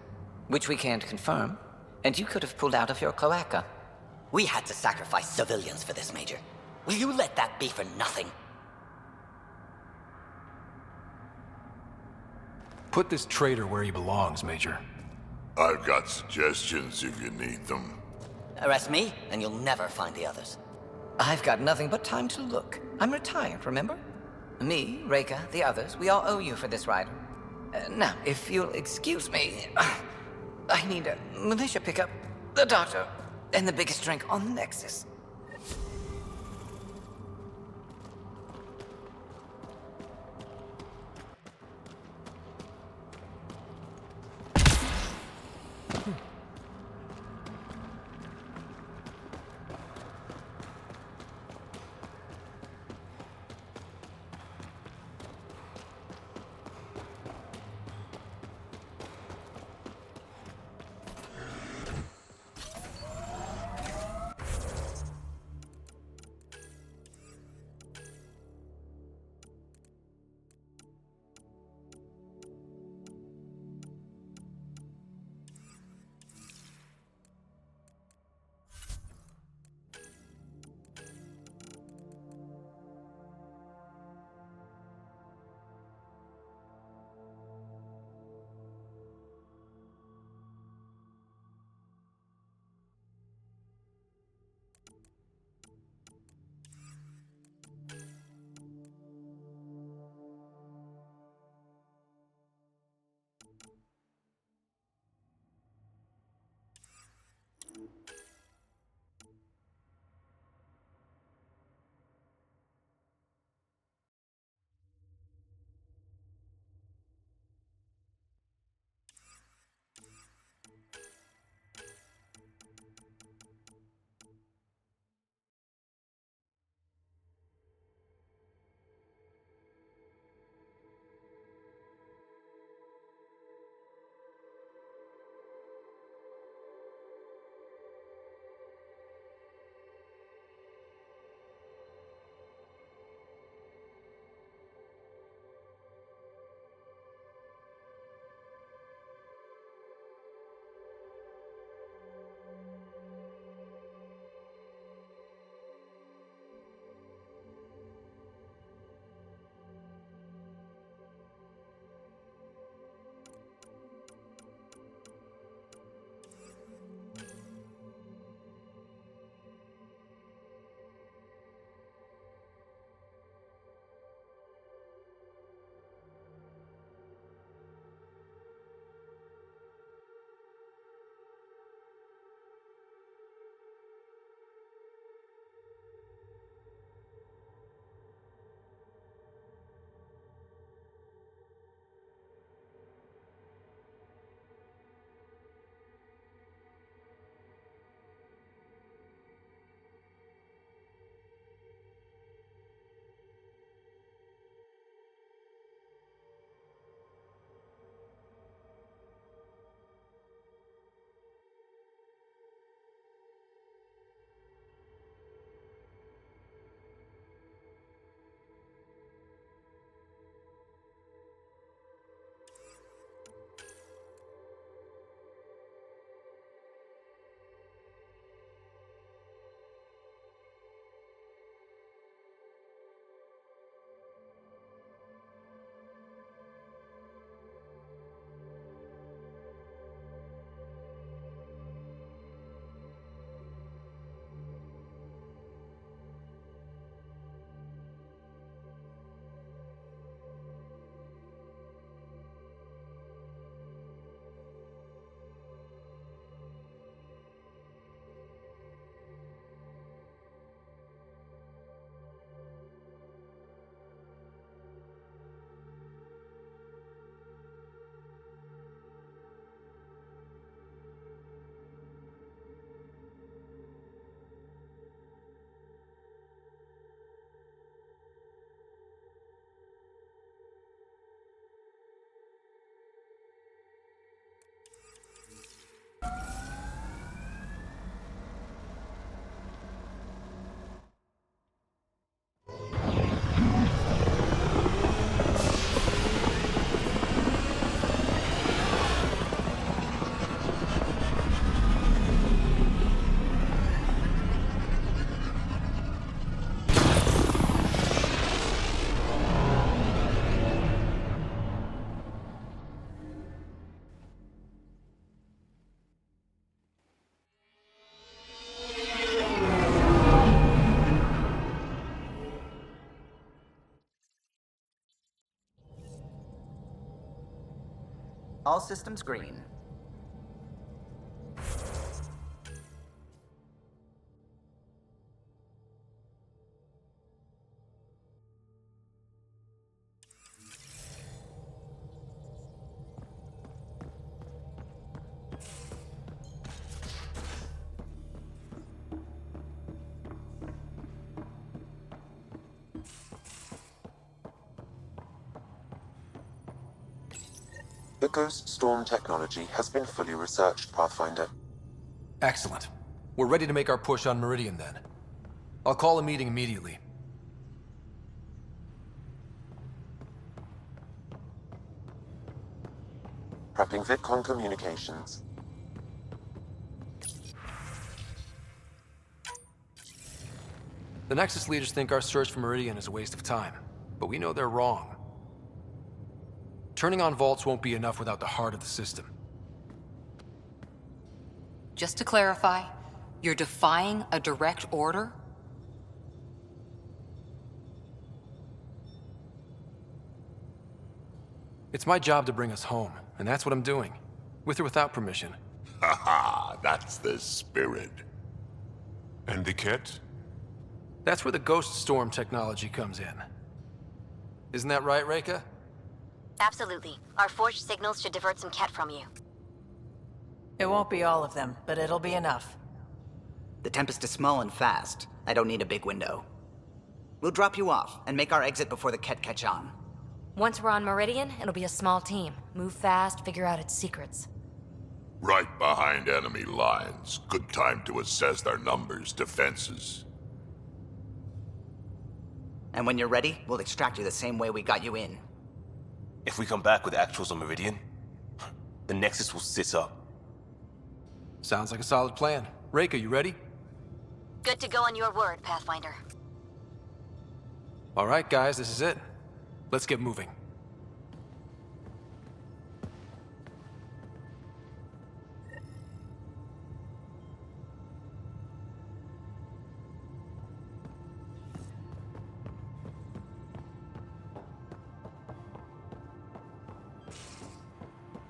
Which we can't confirm, and you could have pulled out of your cloaca. We had to sacrifice civilians for this, Major. Will you let that be for nothing? Put this traitor where he belongs, Major. I've got suggestions if you need them. Arrest me, and you'll never find the others. I've got nothing but time to look. I'm retired, remember? Me, Reika, the others, we all owe you for this ride. Now, if you'll excuse me, I need a militia pickup, the doctor, and the biggest drink on the Nexus. All systems green. The Ghost Storm technology has been fully researched, Pathfinder. Excellent. We're ready to make our push on Meridian then. I'll call a meeting immediately. Prepping VidCon communications. The Nexus leaders think our search for Meridian is a waste of time, but we know they're wrong. Turning on vaults won't be enough without the heart of the system. Just to clarify, you're defying a direct order? It's my job to bring us home, and that's what I'm doing. With or without permission. Haha, that's the spirit. And the kit? That's where the Ghost Storm technology comes in. Isn't that right, Reika? Absolutely. Our forged signals should divert some Ket from you. It won't be all of them, but it'll be enough. The Tempest is small and fast. I don't need a big window. We'll drop you off and make our exit before the Ket catch on. Once we're on Meridian, it'll be a small team. Move fast, figure out its secrets. Right behind enemy lines. Good time to assess their numbers, defenses. And when you're ready, we'll extract you the same way we got you in. If we come back with actuals on Meridian, the Nexus will sit up. Sounds like a solid plan. Reika, you ready? Good to go on your word, Pathfinder. All right, guys, this is it. Let's get moving.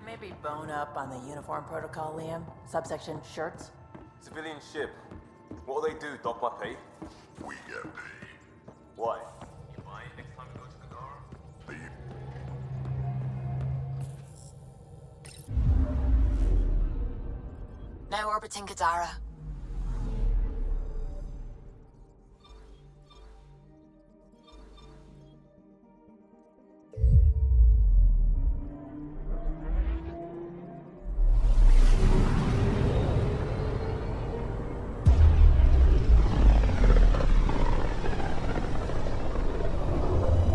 Maybe bone up on the uniform protocol, Liam. Subsection shirts. Civilian ship. What'll they do, dock my pay? We get paid. Why? You buy it next time you go to the car? Now orbiting Gadara.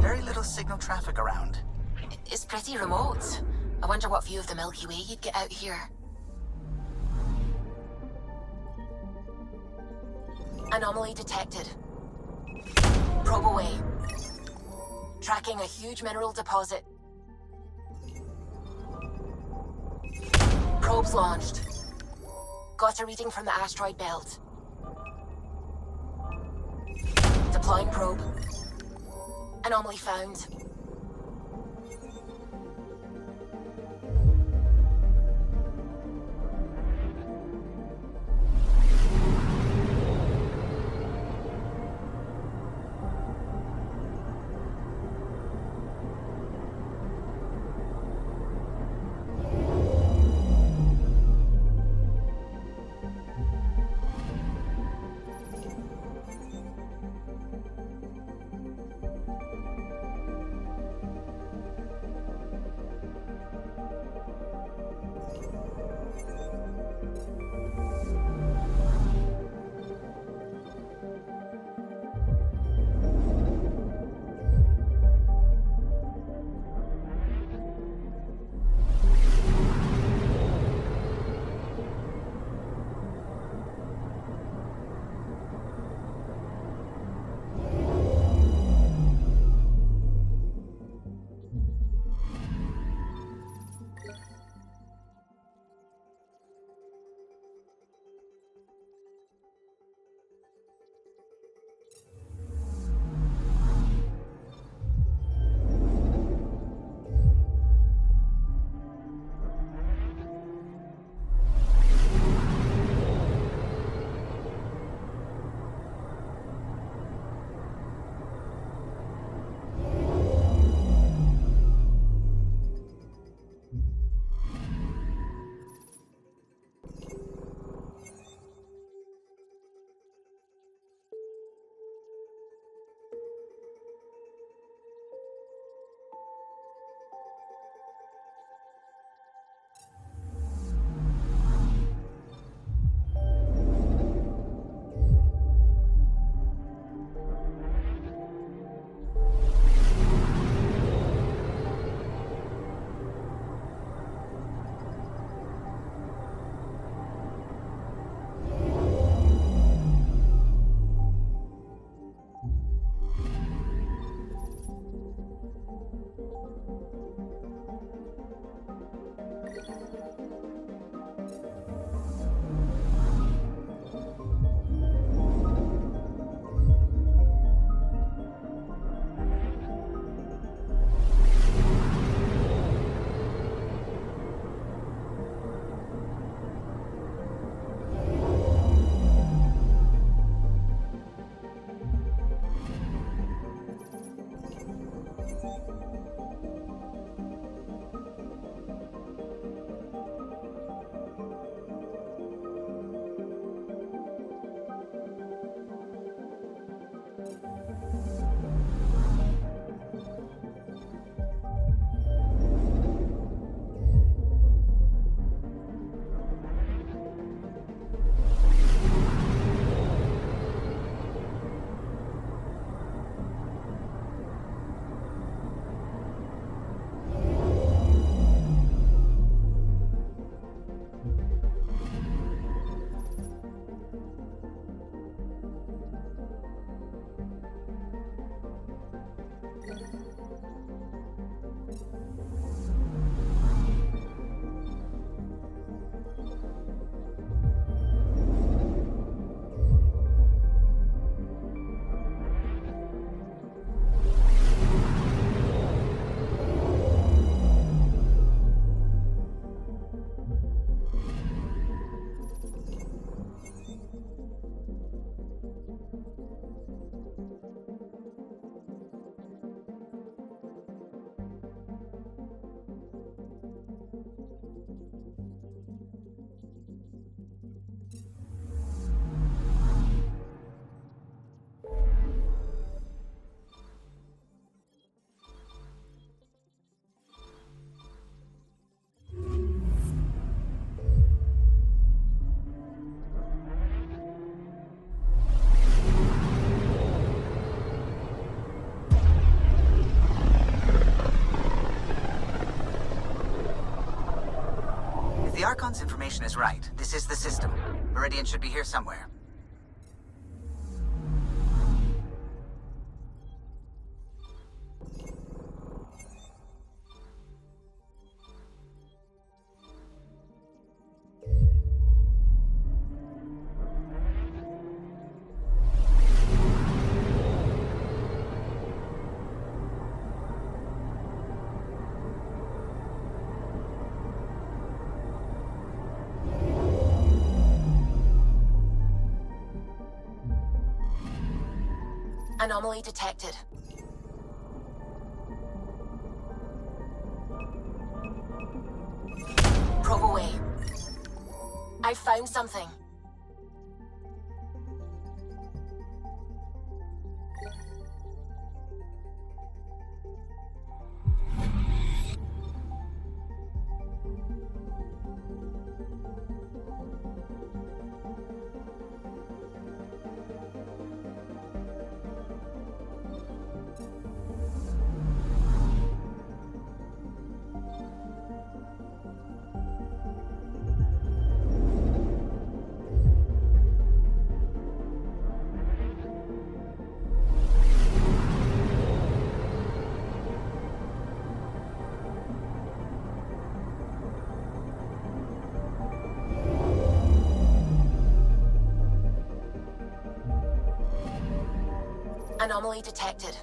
Very little signal traffic around. It's pretty remote. I wonder what view of the Milky Way you'd get out here. Anomaly detected. Probe away. Tracking a huge mineral deposit. Probes launched. Got a reading from the asteroid belt. Deploying probe. Anomaly found. the Archon's information is right, this is the system. Meridian should be here somewhere. Anomaly detected. Probe away. I found something. Anomaly detected.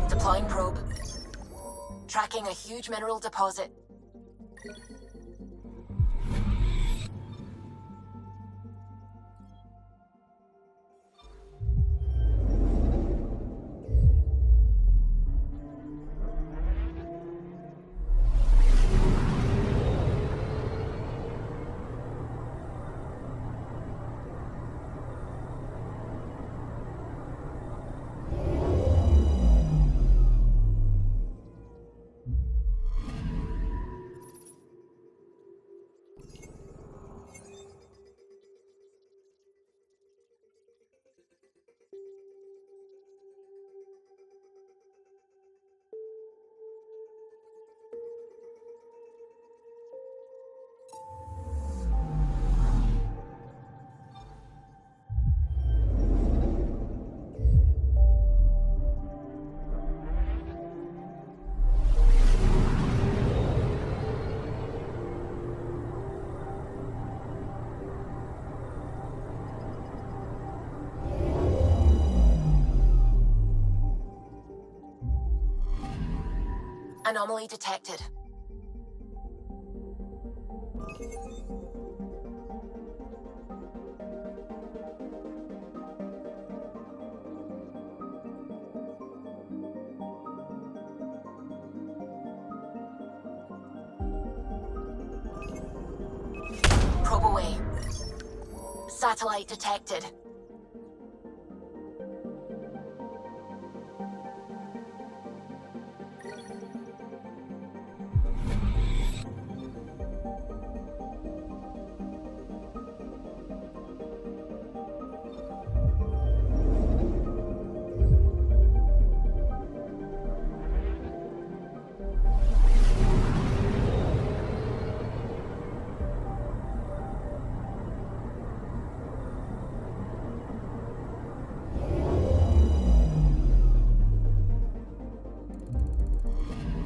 Deploying probe. Tracking a huge mineral deposit. Anomaly detected. Probe away. Satellite detected.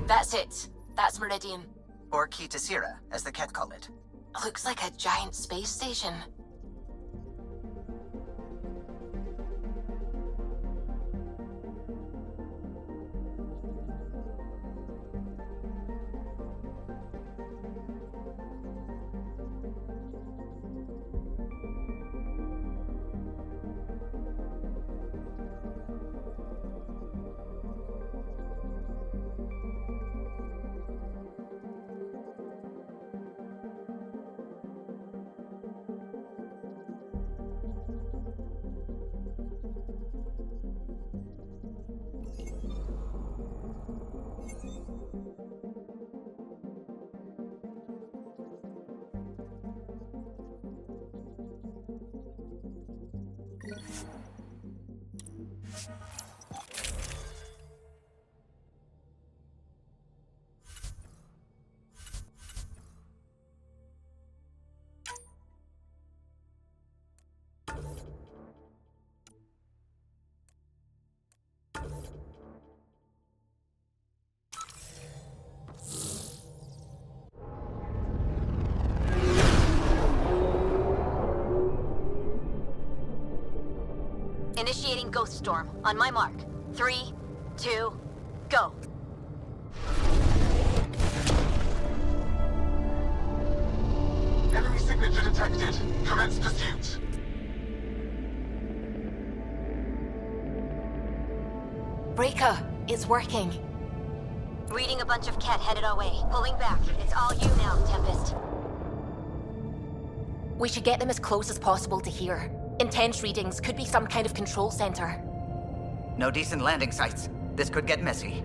That's it. That's Meridian. Or Key to Sierra, as the Ket call it. Looks like a giant space station. Initiating Ghost Storm. On my mark. 3, 2, go. Enemy signature detected. Commence pursuit. Breaker, it's working. Reading a bunch of Ket headed our way. Pulling back. It's all you now, Tempest. We should get them as close as possible to here. Intense readings could be some kind of control center. No decent landing sites. This could get messy.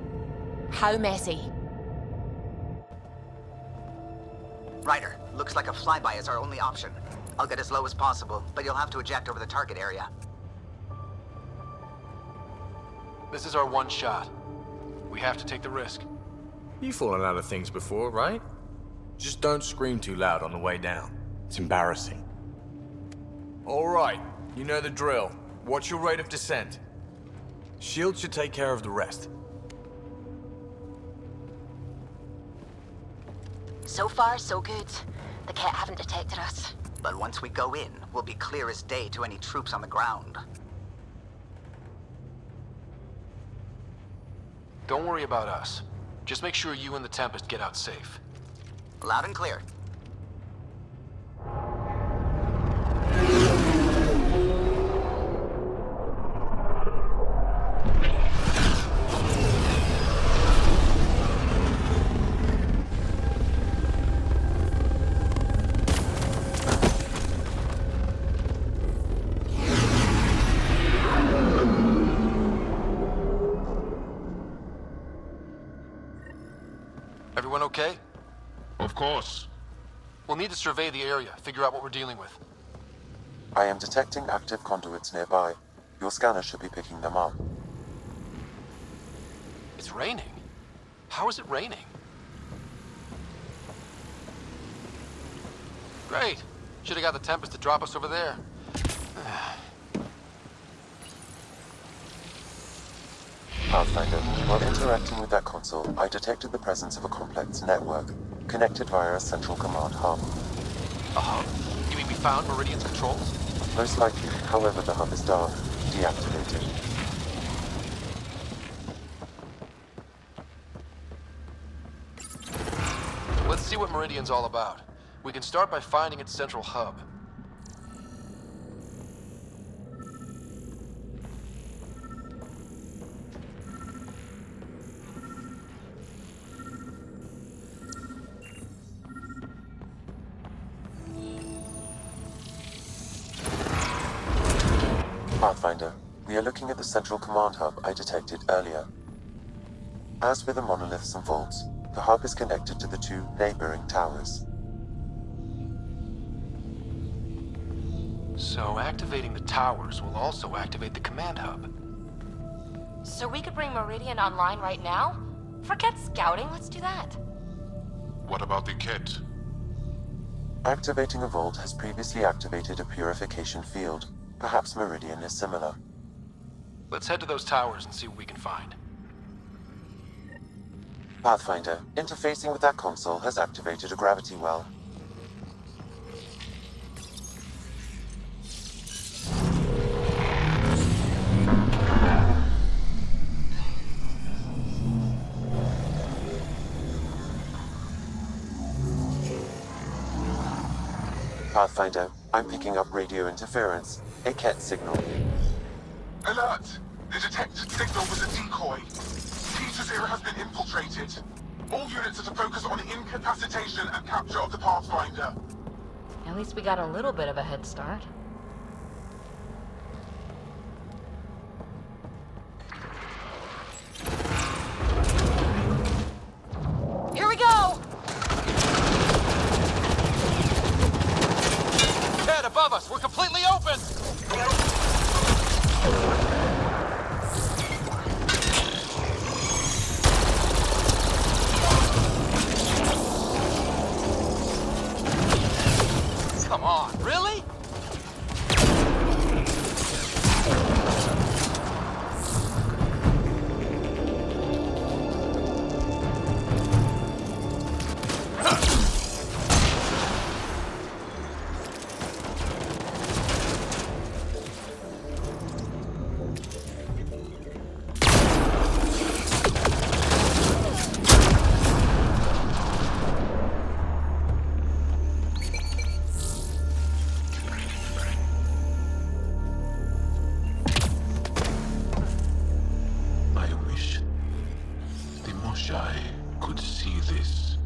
How messy? Ryder, looks like a flyby is our only option. I'll get as low as possible, but you'll have to eject over the target area. This is our one shot. We have to take the risk. You've fallen out of things before, right? Just don't scream too loud on the way down. It's embarrassing. All right, you know the drill. What's your rate of descent? Shield should take care of the rest. So far, so good. The Ket haven't detected us. But once we go in, we'll be clear as day to any troops on the ground. Don't worry about us. Just make sure you and the Tempest get out safe. Loud and clear. Everyone okay? Of course. We'll need to survey the area, figure out what we're dealing with. I am detecting active conduits nearby. Your scanner should be picking them up. It's raining? How is it raining? Great. Should have got the Tempest to drop us over there. Pathfinder, while interacting with that console, I detected the presence of a complex network, connected via a central command hub. A hub? You mean we found Meridian's controls? Most likely, however, the hub is dark, deactivated. Let's see what Meridian's all about. We can start by finding its central hub. Pathfinder, we are looking at the central command hub I detected earlier. As with the monoliths and vaults, the hub is connected to the two neighboring towers. So activating the towers will also activate the command hub. So we could bring Meridian online right now? Forget scouting, let's do that. What about the kit? Activating a vault has previously activated a purification field. Perhaps Meridian is similar. Let's head to those towers and see what we can find. Pathfinder, interfacing with that console has activated a gravity well. Pathfinder, I'm picking up radio interference, a Ket signal. Alert! The detected signal was a decoy. P-0 has been infiltrated. All units are to focus on incapacitation and capture of the Pathfinder. At least we got a little bit of a head start. Here we go! Ted, above us! We're completely open! this.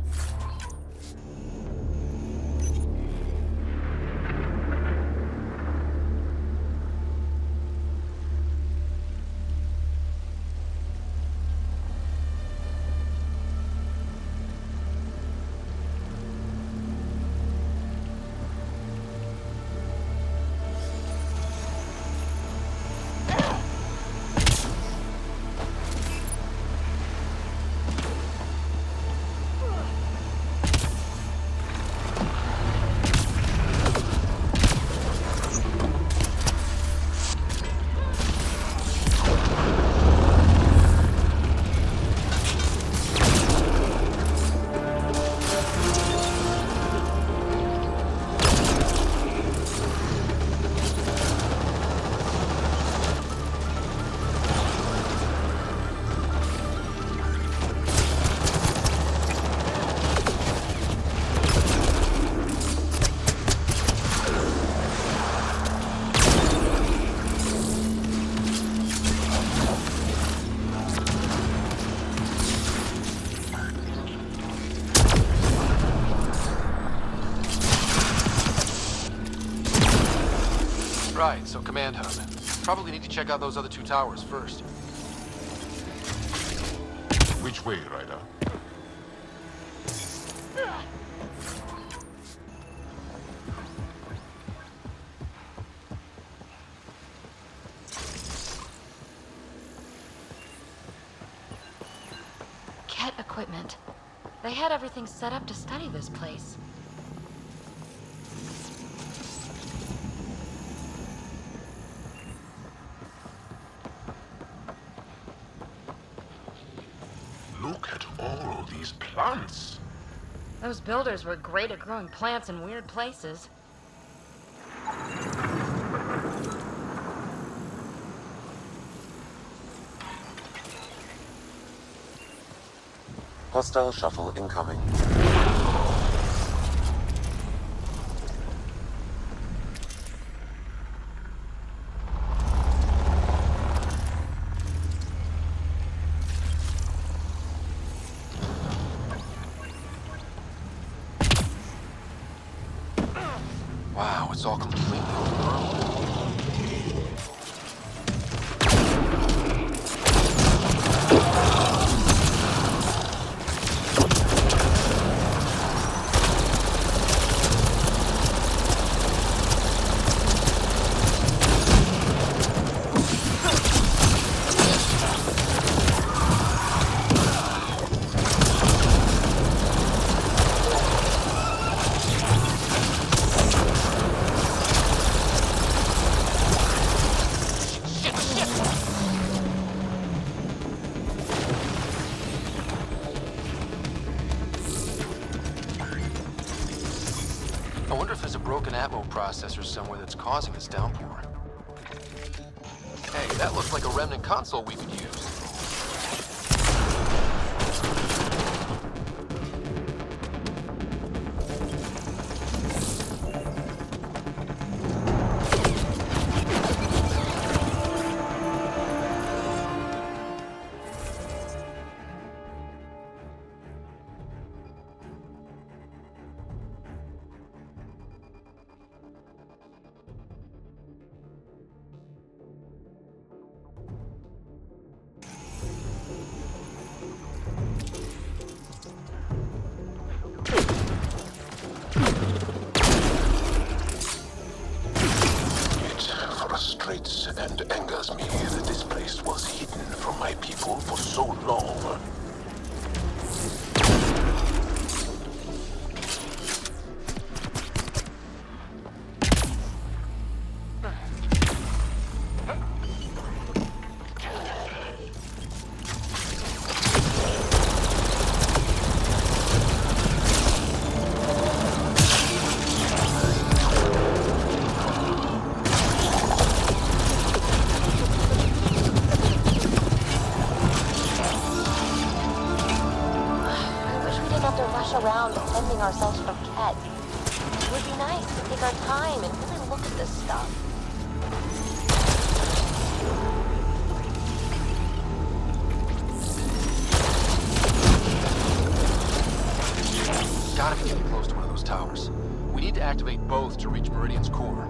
Right, so command hub. Probably need to check out those other 2 towers first. Which way, Ryder? Ket equipment. They had everything set up to study this place. Look at all these plants. Those builders were great at growing plants in weird places. Hostile shuttle incoming. Wow, it's all completely overgrown. I wonder if there's a broken atmo processor somewhere that's causing this downpour. Hey, that looks like a remnant console we could use. Frustrates and angers me that this place was hidden from my people for so long. Around defending ourselves from Ket. It would be nice to take our time and really look at this stuff. have to get close to one of those towers. We need to activate both to reach Meridian's core.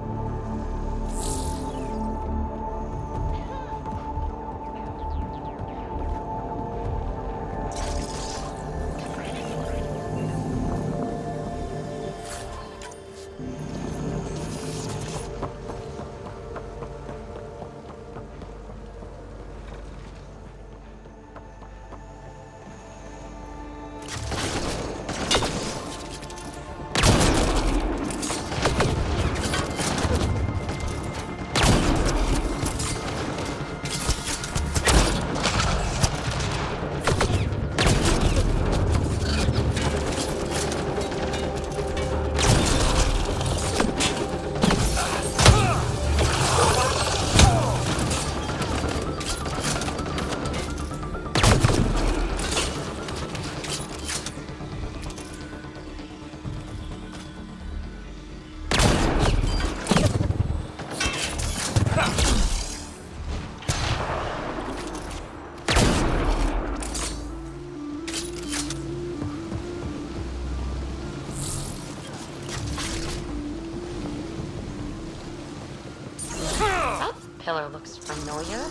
Pillar looks familiar.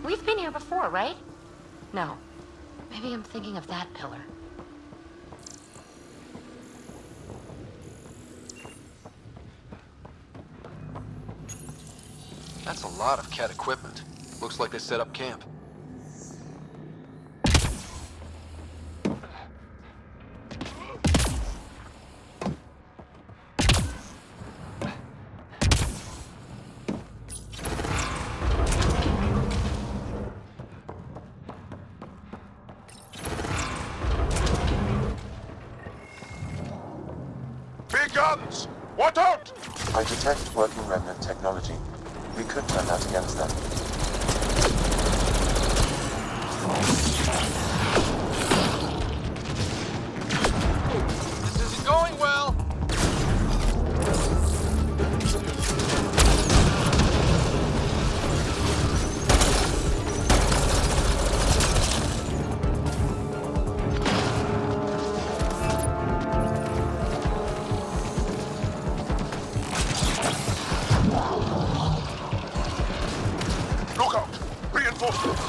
We've been here before, right? No. Maybe I'm thinking of that pillar. That's a lot of Cat equipment. Looks like they set up camp. Big guns! What out? I detect working remnant technology. We could turn that against them. This isn't going well! Look out! Reinforcements!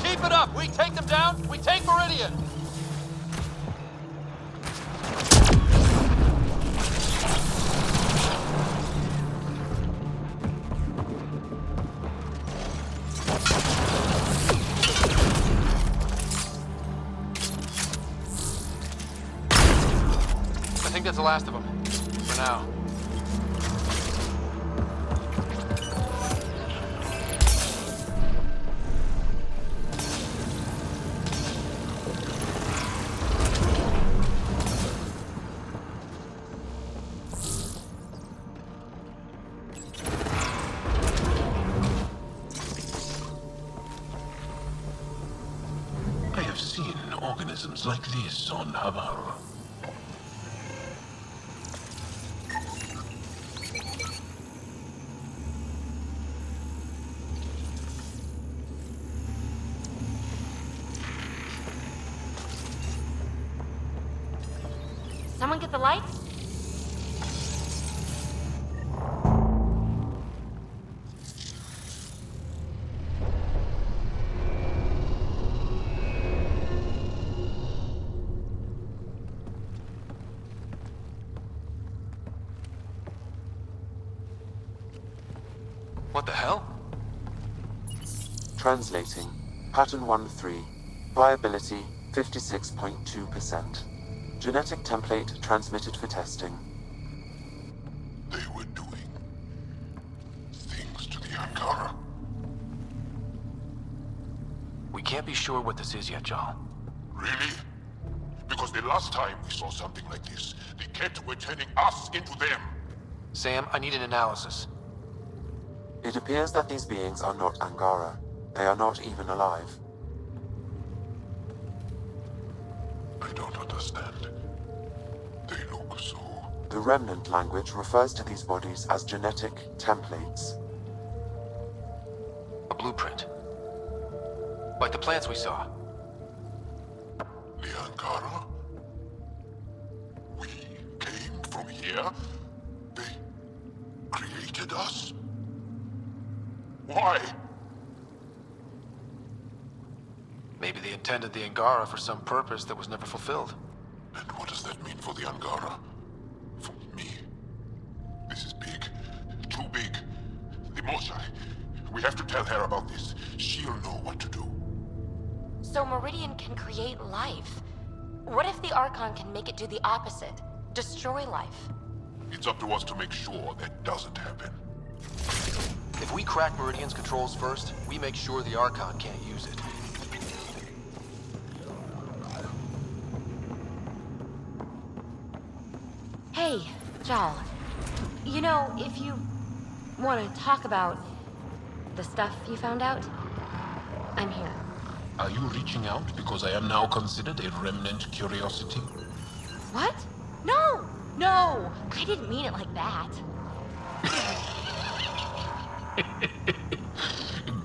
Keep it up! We take them down, we take Meridian! I think that's the last of them. For now. I have seen organisms like this on Havar. someone get the lights? What the hell? Translating. Pattern 1-3. Viability 56.2%. Genetic template transmitted for testing. They were doing things to the Angara. We can't be sure what this is yet, Jarl. Really? Because the last time we saw something like this, the Ket were turning us into them. Sam, I need an analysis. It appears that these beings are not Angara. They are not even alive. I don't understand. They look so... The remnant language refers to these bodies as genetic templates. A blueprint. Like the plants we saw. The Angara? We came from here? They created us? Why? Maybe they intended the Angara for some purpose that was never fulfilled. And what does that mean for the Angara? For me? This is big. Too big. The Moshai. We have to tell her about this. She'll know what to do. So Meridian can create life. What if the Archon can make it do the opposite? Destroy life? It's up to us to make sure that doesn't happen. If we crack Meridian's controls first, we make sure the Archon can't use it. Hey, Jal. You know, if you want to talk about the stuff you found out, I'm here. Are you reaching out because I am now considered a remnant curiosity? What? No! No! I didn't mean it like that.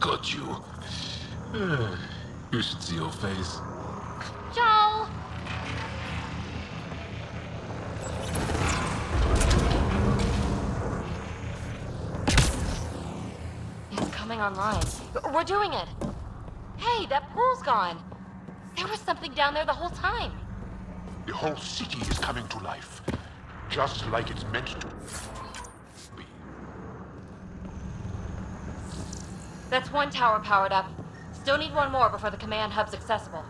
Got you. You should see your face. Joel! It's coming online. We're doing it. Hey, that pool's gone. There was something down there the whole time. The whole city is coming to life. Just like it's meant to. That's one tower powered up. Still need one more before the command hub's accessible.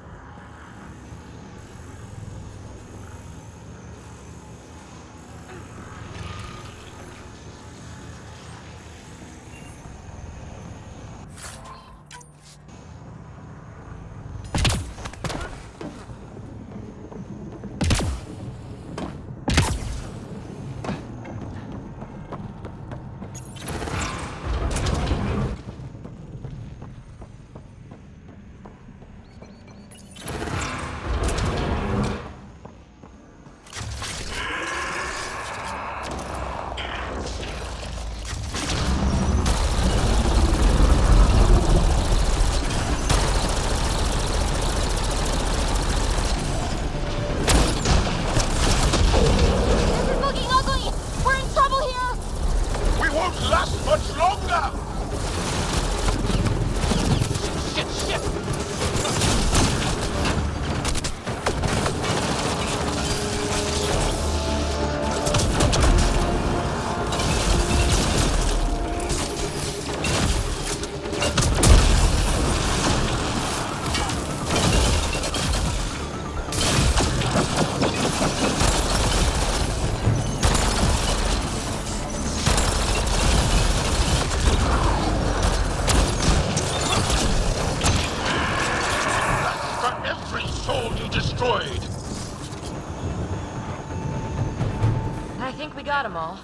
Got 'em all.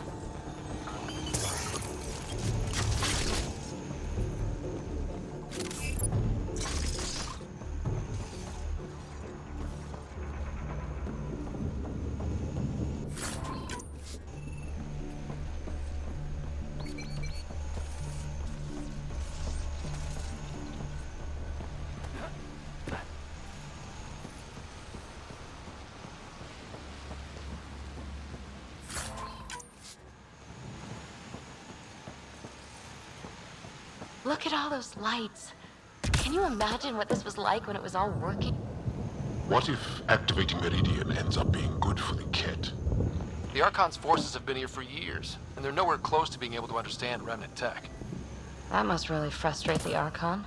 Look at all those lights. Can you imagine what this was like when it was all working? What if activating Meridian ends up being good for the Ket? The Archon's forces have been here for years, and they're nowhere close to being able to understand remnant tech. That must really frustrate the Archon.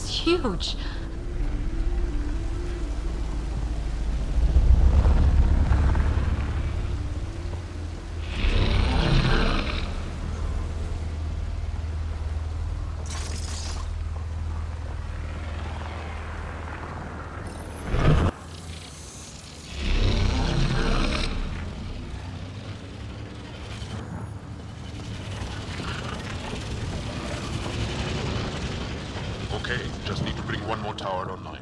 Huge. Okay, just need to bring one more tower online.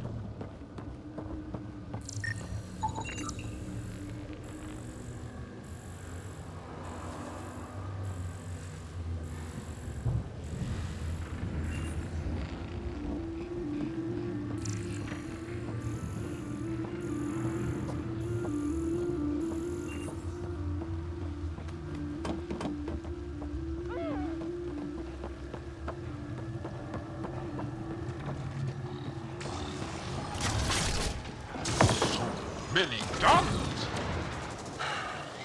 Many guns!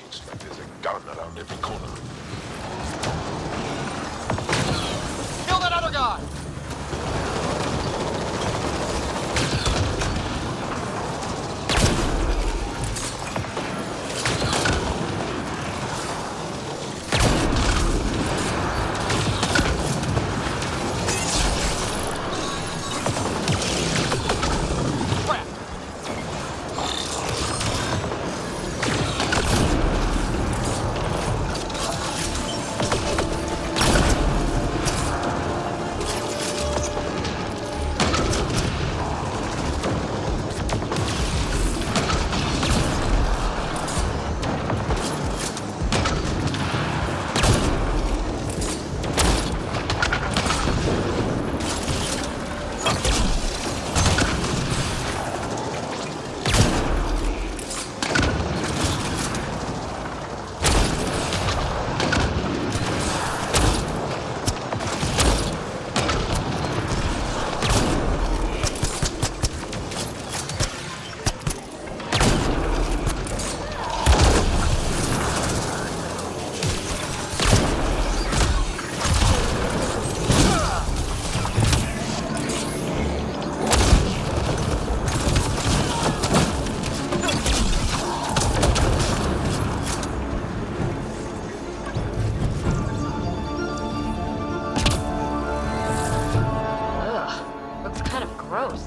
Looks like there's a gun around every corner. Kill that other guy!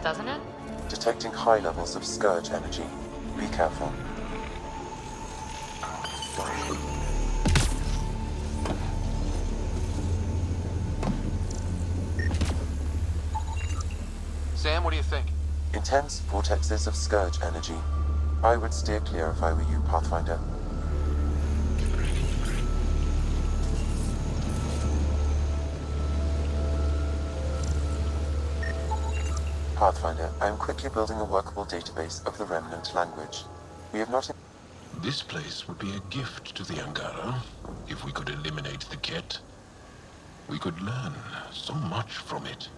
Doesn't it? Detecting high levels of Scourge energy. Be careful. Sam, what do you think? Intense vortexes of Scourge energy. I would steer clear if I were you, Pathfinder. Pathfinder, I am quickly building a workable database of the Remnant language. We have not... This place would be a gift to the Angara. If we could eliminate the Ket, we could learn so much from it.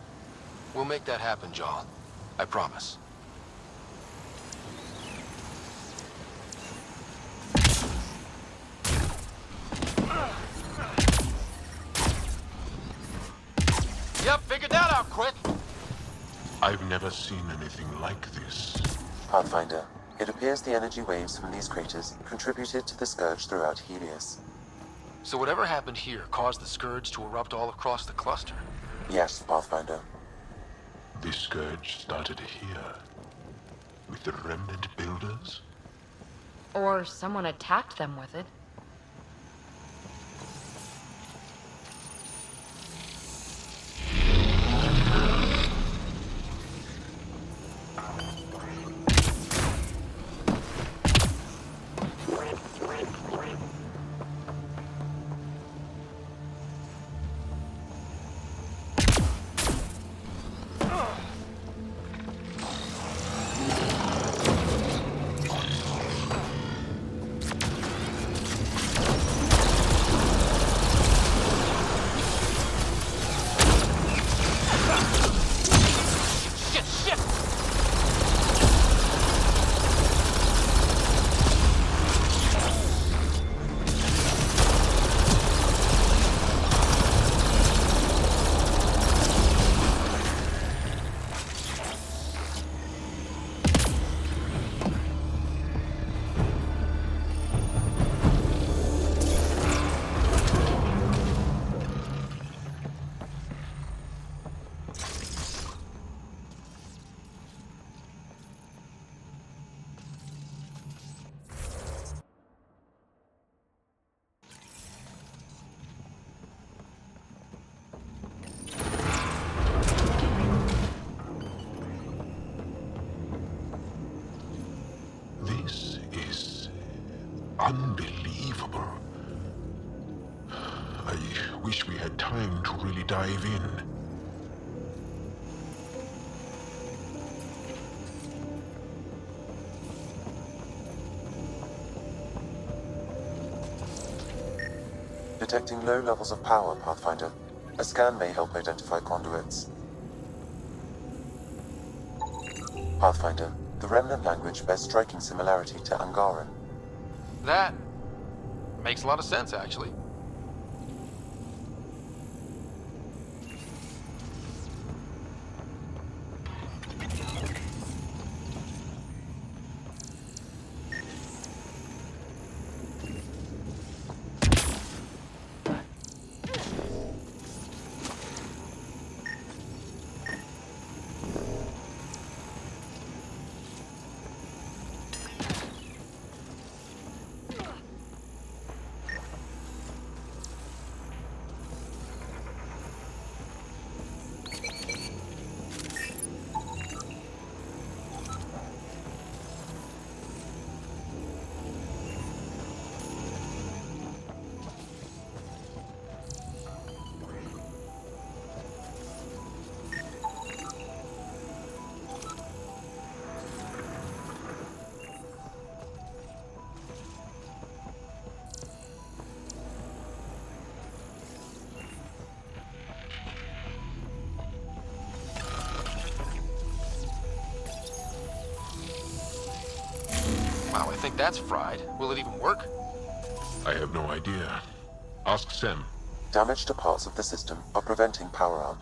We'll make that happen, Jarl. I promise. Yep, figured that out quick. I've never seen anything like this. Pathfinder, it appears the energy waves from these craters contributed to the Scourge throughout Helios. So whatever happened here caused the Scourge to erupt all across the cluster. Yes, Pathfinder. This scourge started here, with the remnant builders? Or someone attacked them with it. This is unbelievable. I wish we had time to really dive in. Detecting low levels of power, Pathfinder. A scan may help identify conduits. Pathfinder, the Remnant language bears striking similarity to Angaran. That makes a lot of sense, actually. Wow, I think that's fried. Will it even work? I have no idea. Ask Sam. Damage to parts of the system are preventing power up.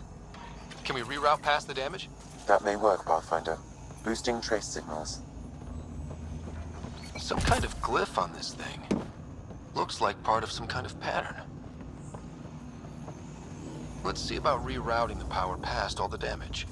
Can we reroute past the damage? That may work, Pathfinder. Boosting trace signals. Some kind of glyph on this thing. Looks like part of some kind of pattern. Let's see about rerouting the power past all the damage.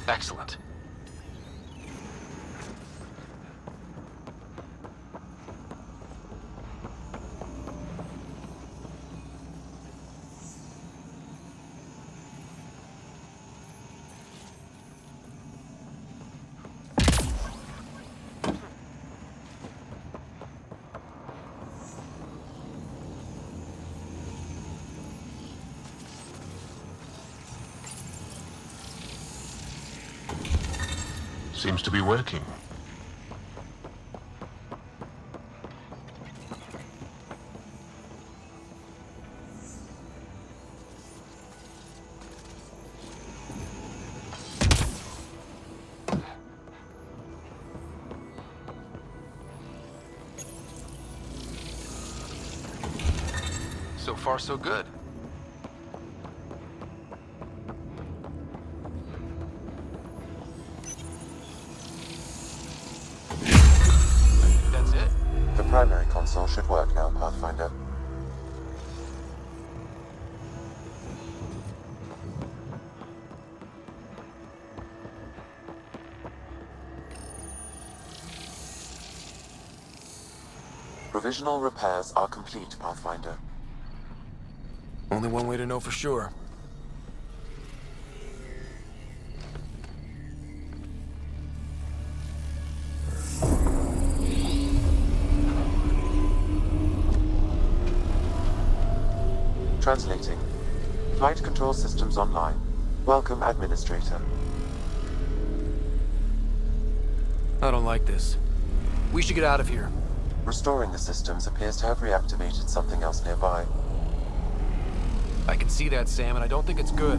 Excellent. Seems to be working. far so good. That's it? The primary console should work now, Pathfinder. Provisional repairs are complete, Pathfinder. Only one way to know for sure. Translating. Flight control systems online. Welcome, Administrator. I don't like this. We should get out of here. Restoring the systems appears to have reactivated something else nearby. I can see that, Sam, and I don't think it's good.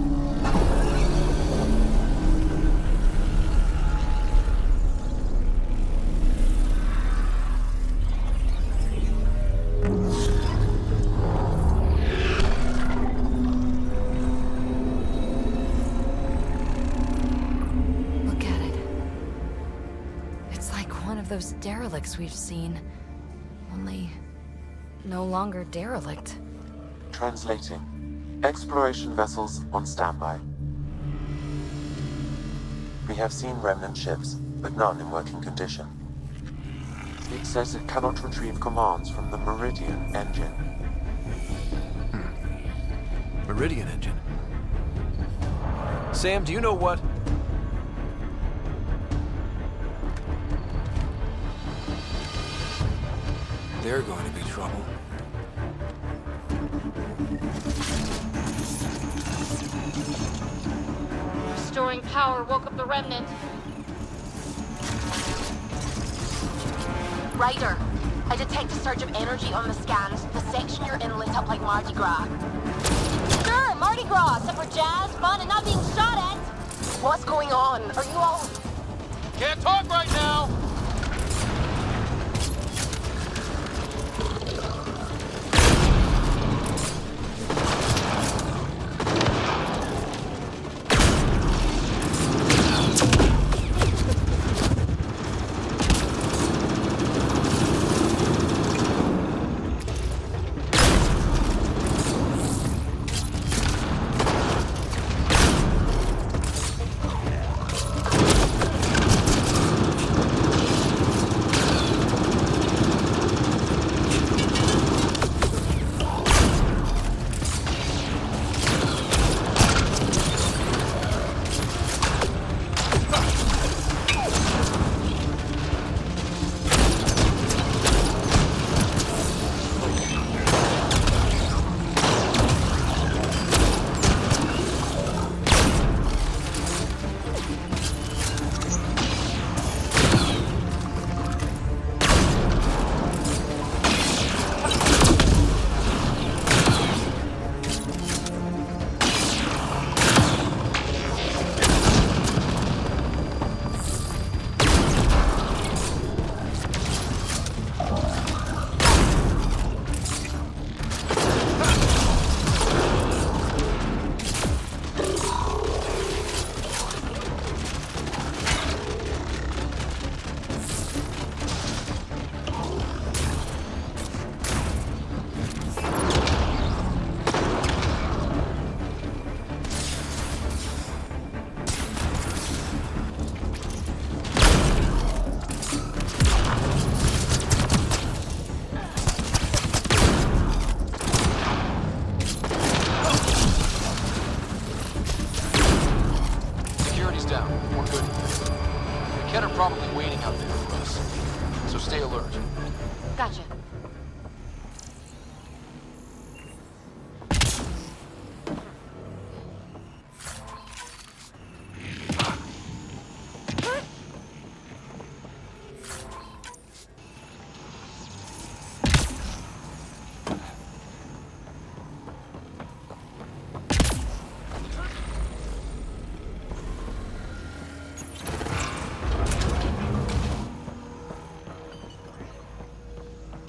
Look at it. It's like one of those derelicts we've seen. Only no longer derelict. Translating. Exploration vessels on standby. We have seen remnant ships, but none in working condition. It says it cannot retrieve commands from the Meridian engine. Meridian engine. Sam, do you know what? They're going to be trouble. Restoring power woke up the remnant. Ryder, I detect a surge of energy on the scans. The section you're in lit up like Mardi Gras. Sure, Mardi Gras, except for jazz, fun, and not being shot at. What's going on? Are you all... Can't talk right now! probably waiting out there for us. So stay alert. Gotcha.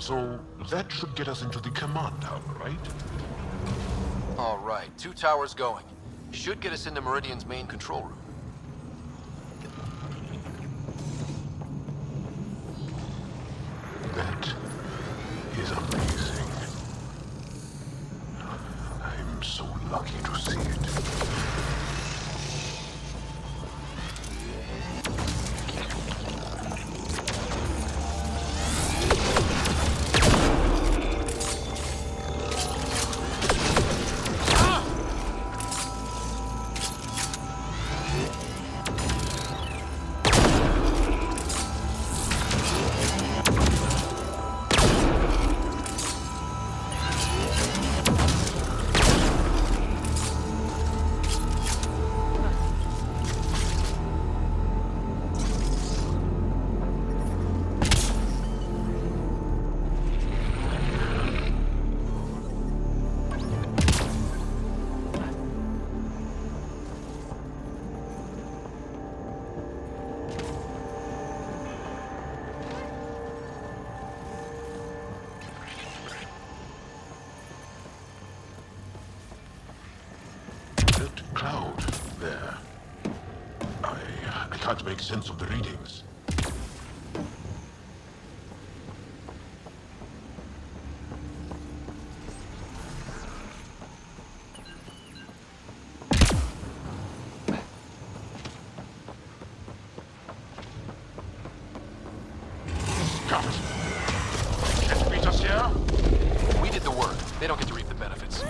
So that should get us into the command tower, right? All right, 2 towers going. Should get us into Meridian's main control room. That is amazing. I'm so lucky to see it. Cloud there. I can't make sense of the readings. Got it. Can't beat us here? We did the work. They don't get to reap the benefits.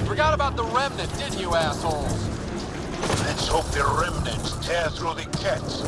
Forgot about the remnant, didn't you, assholes? Let's hope the remnants tear through the cats.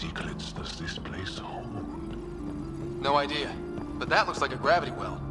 secrets does this place hold? No idea. But that looks like a gravity well.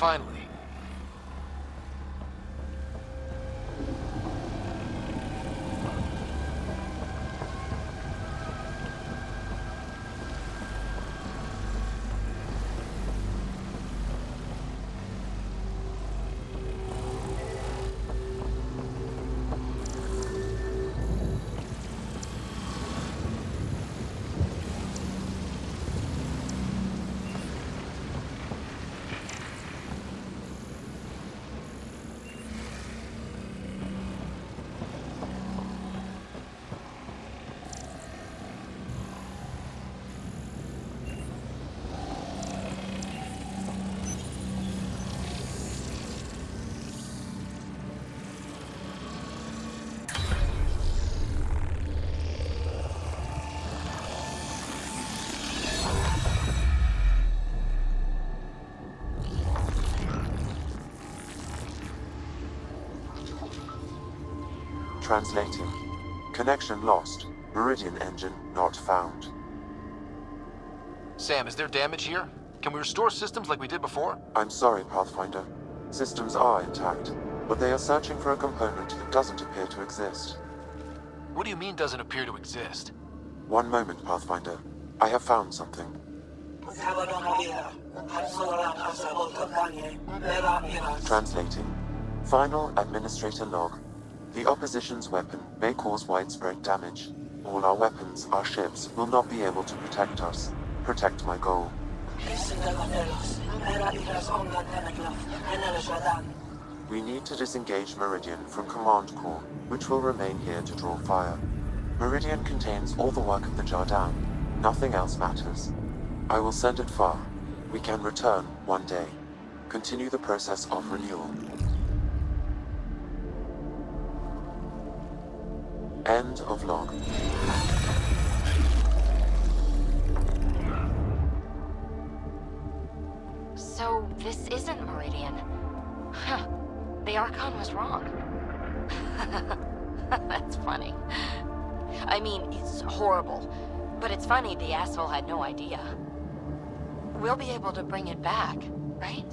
Finally. Translating. Connection lost. Meridian engine not found. Sam, is there damage here? Can we restore systems like we did before? I'm sorry, Pathfinder. Systems are intact, but they are searching for a component that doesn't appear to exist. What do you mean doesn't appear to exist? One moment, Pathfinder. I have found something. Translating. Final Administrator log. The opposition's weapon may cause widespread damage. All our weapons, our ships, will not be able to protect us. Protect my goal. We need to disengage Meridian from Command Core, which will remain here to draw fire. Meridian contains all the work of the Jardin. Nothing else matters. I will send it far. We can return one day. Continue the process of renewal. End of log. So, this isn't Meridian. Huh. The Archon was wrong. That's funny. I mean, it's horrible. But it's funny the asshole had no idea. We'll be able to bring it back, right?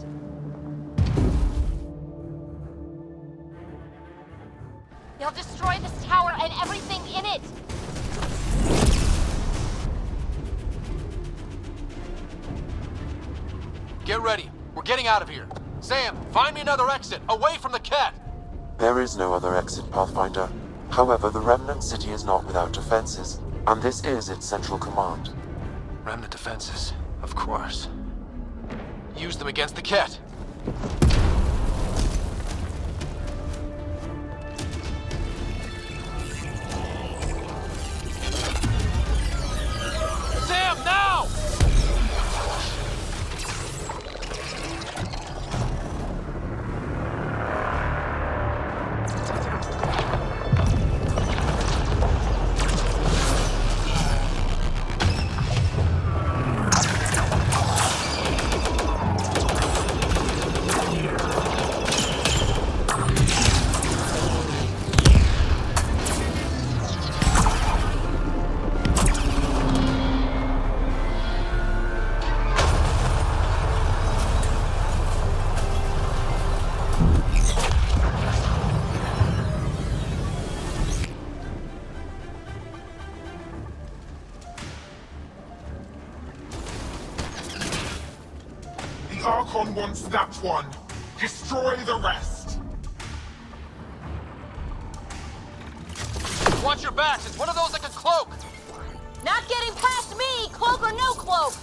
You'll destroy this tower and everything in it! Get ready. We're getting out of here. Sam, find me another exit, away from the cat! There is no other exit, Pathfinder. However, the Remnant City is not without defenses, and this is its central command. Remnant defenses, of course. Use them against the cat. Sam, now! The Archon wants that one. Destroy the rest. Watch your backs, it's one of those that can cloak! Not getting past me, cloak or no cloak!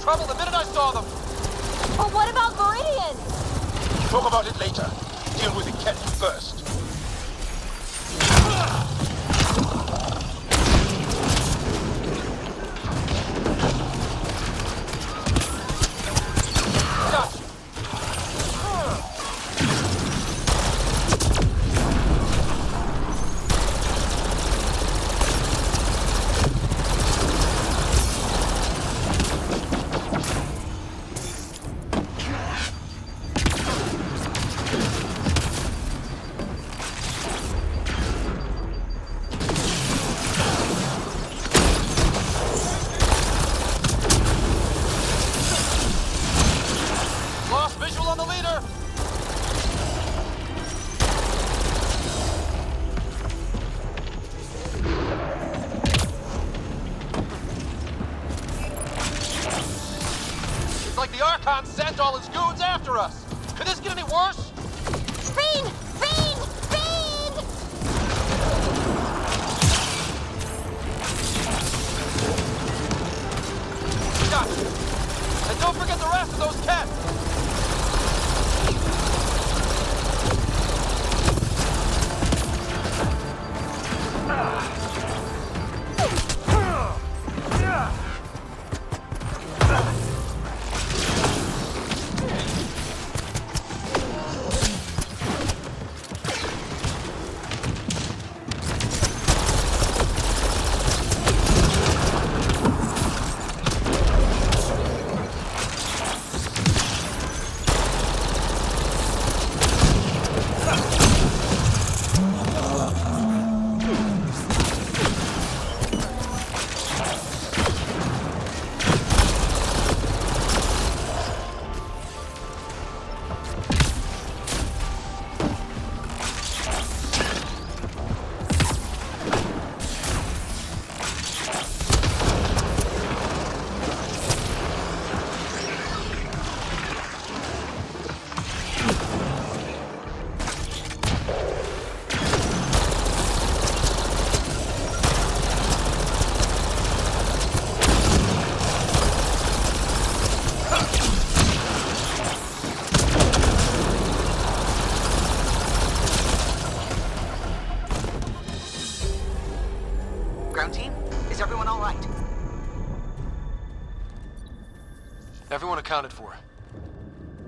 trouble the minute I saw them. But what about Meridian? Talk about it later. Deal with the cat first. Sent all his goons after us. Could this get any worse? Fiend! Fiend! Fiend! Gotcha. And don't forget the rest of those cats. everyone all right? Everyone accounted for.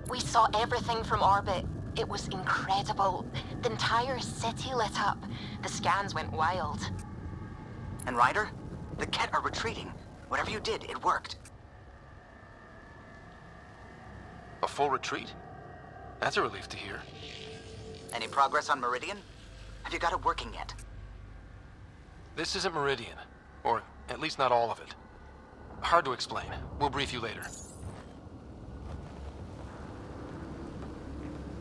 We saw everything from orbit. It was incredible. The entire city lit up. The scans went wild. And Ryder? The Ket are retreating. Whatever you did, it worked. A full retreat? That's a relief to hear. Any progress on Meridian? Have you got it working yet? This isn't Meridian. Or at least not all of it. Hard to explain. We'll brief you later.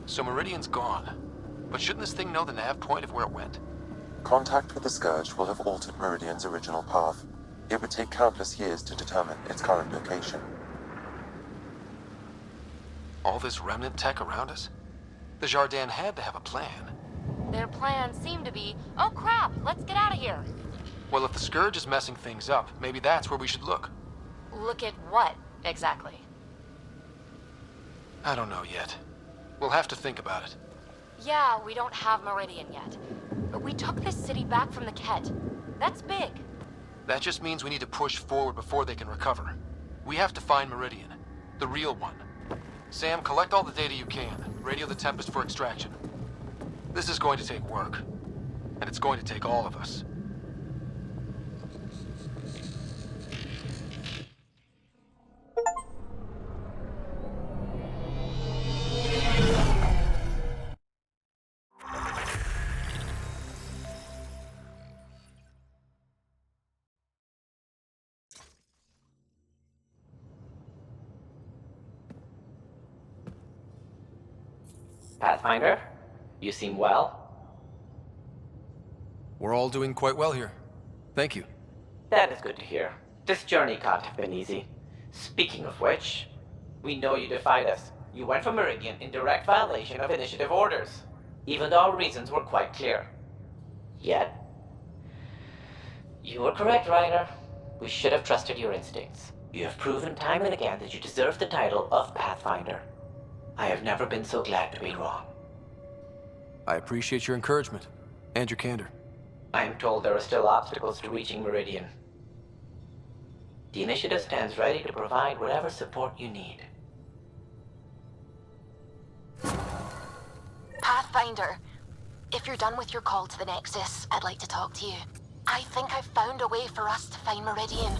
So Meridian's gone. But shouldn't this thing know the nav point of where it went? Contact with the Scourge will have altered Meridian's original path. It would take countless years to determine its current location. All this remnant tech around us? The Jardin had to have a plan. Their plan seemed to be, oh crap, let's get out of here. Well, if the Scourge is messing things up, maybe that's where we should look. Look at what, exactly? I don't know yet. We'll have to think about it. Yeah, we don't have Meridian yet. But we took this city back from the Ket. That's big. That just means we need to push forward before they can recover. We have to find Meridian. The real one. Sam, collect all the data you can. Radio the Tempest for extraction. This is going to take work. And it's going to take all of us. Pathfinder, you seem well. We're all doing quite well here. Thank you. That is good to hear. This journey can't have been easy. Speaking of which, we know you defied us. You went for Meridian in direct violation of initiative orders, even though our reasons were quite clear. Yet, you were correct, Ryder. We should have trusted your instincts. You have proven time and again that you deserve the title of Pathfinder. I have never been so glad to be wrong. I appreciate your encouragement, and your candor. I am told there are still obstacles to reaching Meridian. The Initiative stands ready to provide whatever support you need. Pathfinder, if you're done with your call to the Nexus, I'd like to talk to you. I think I've found a way for us to find Meridian.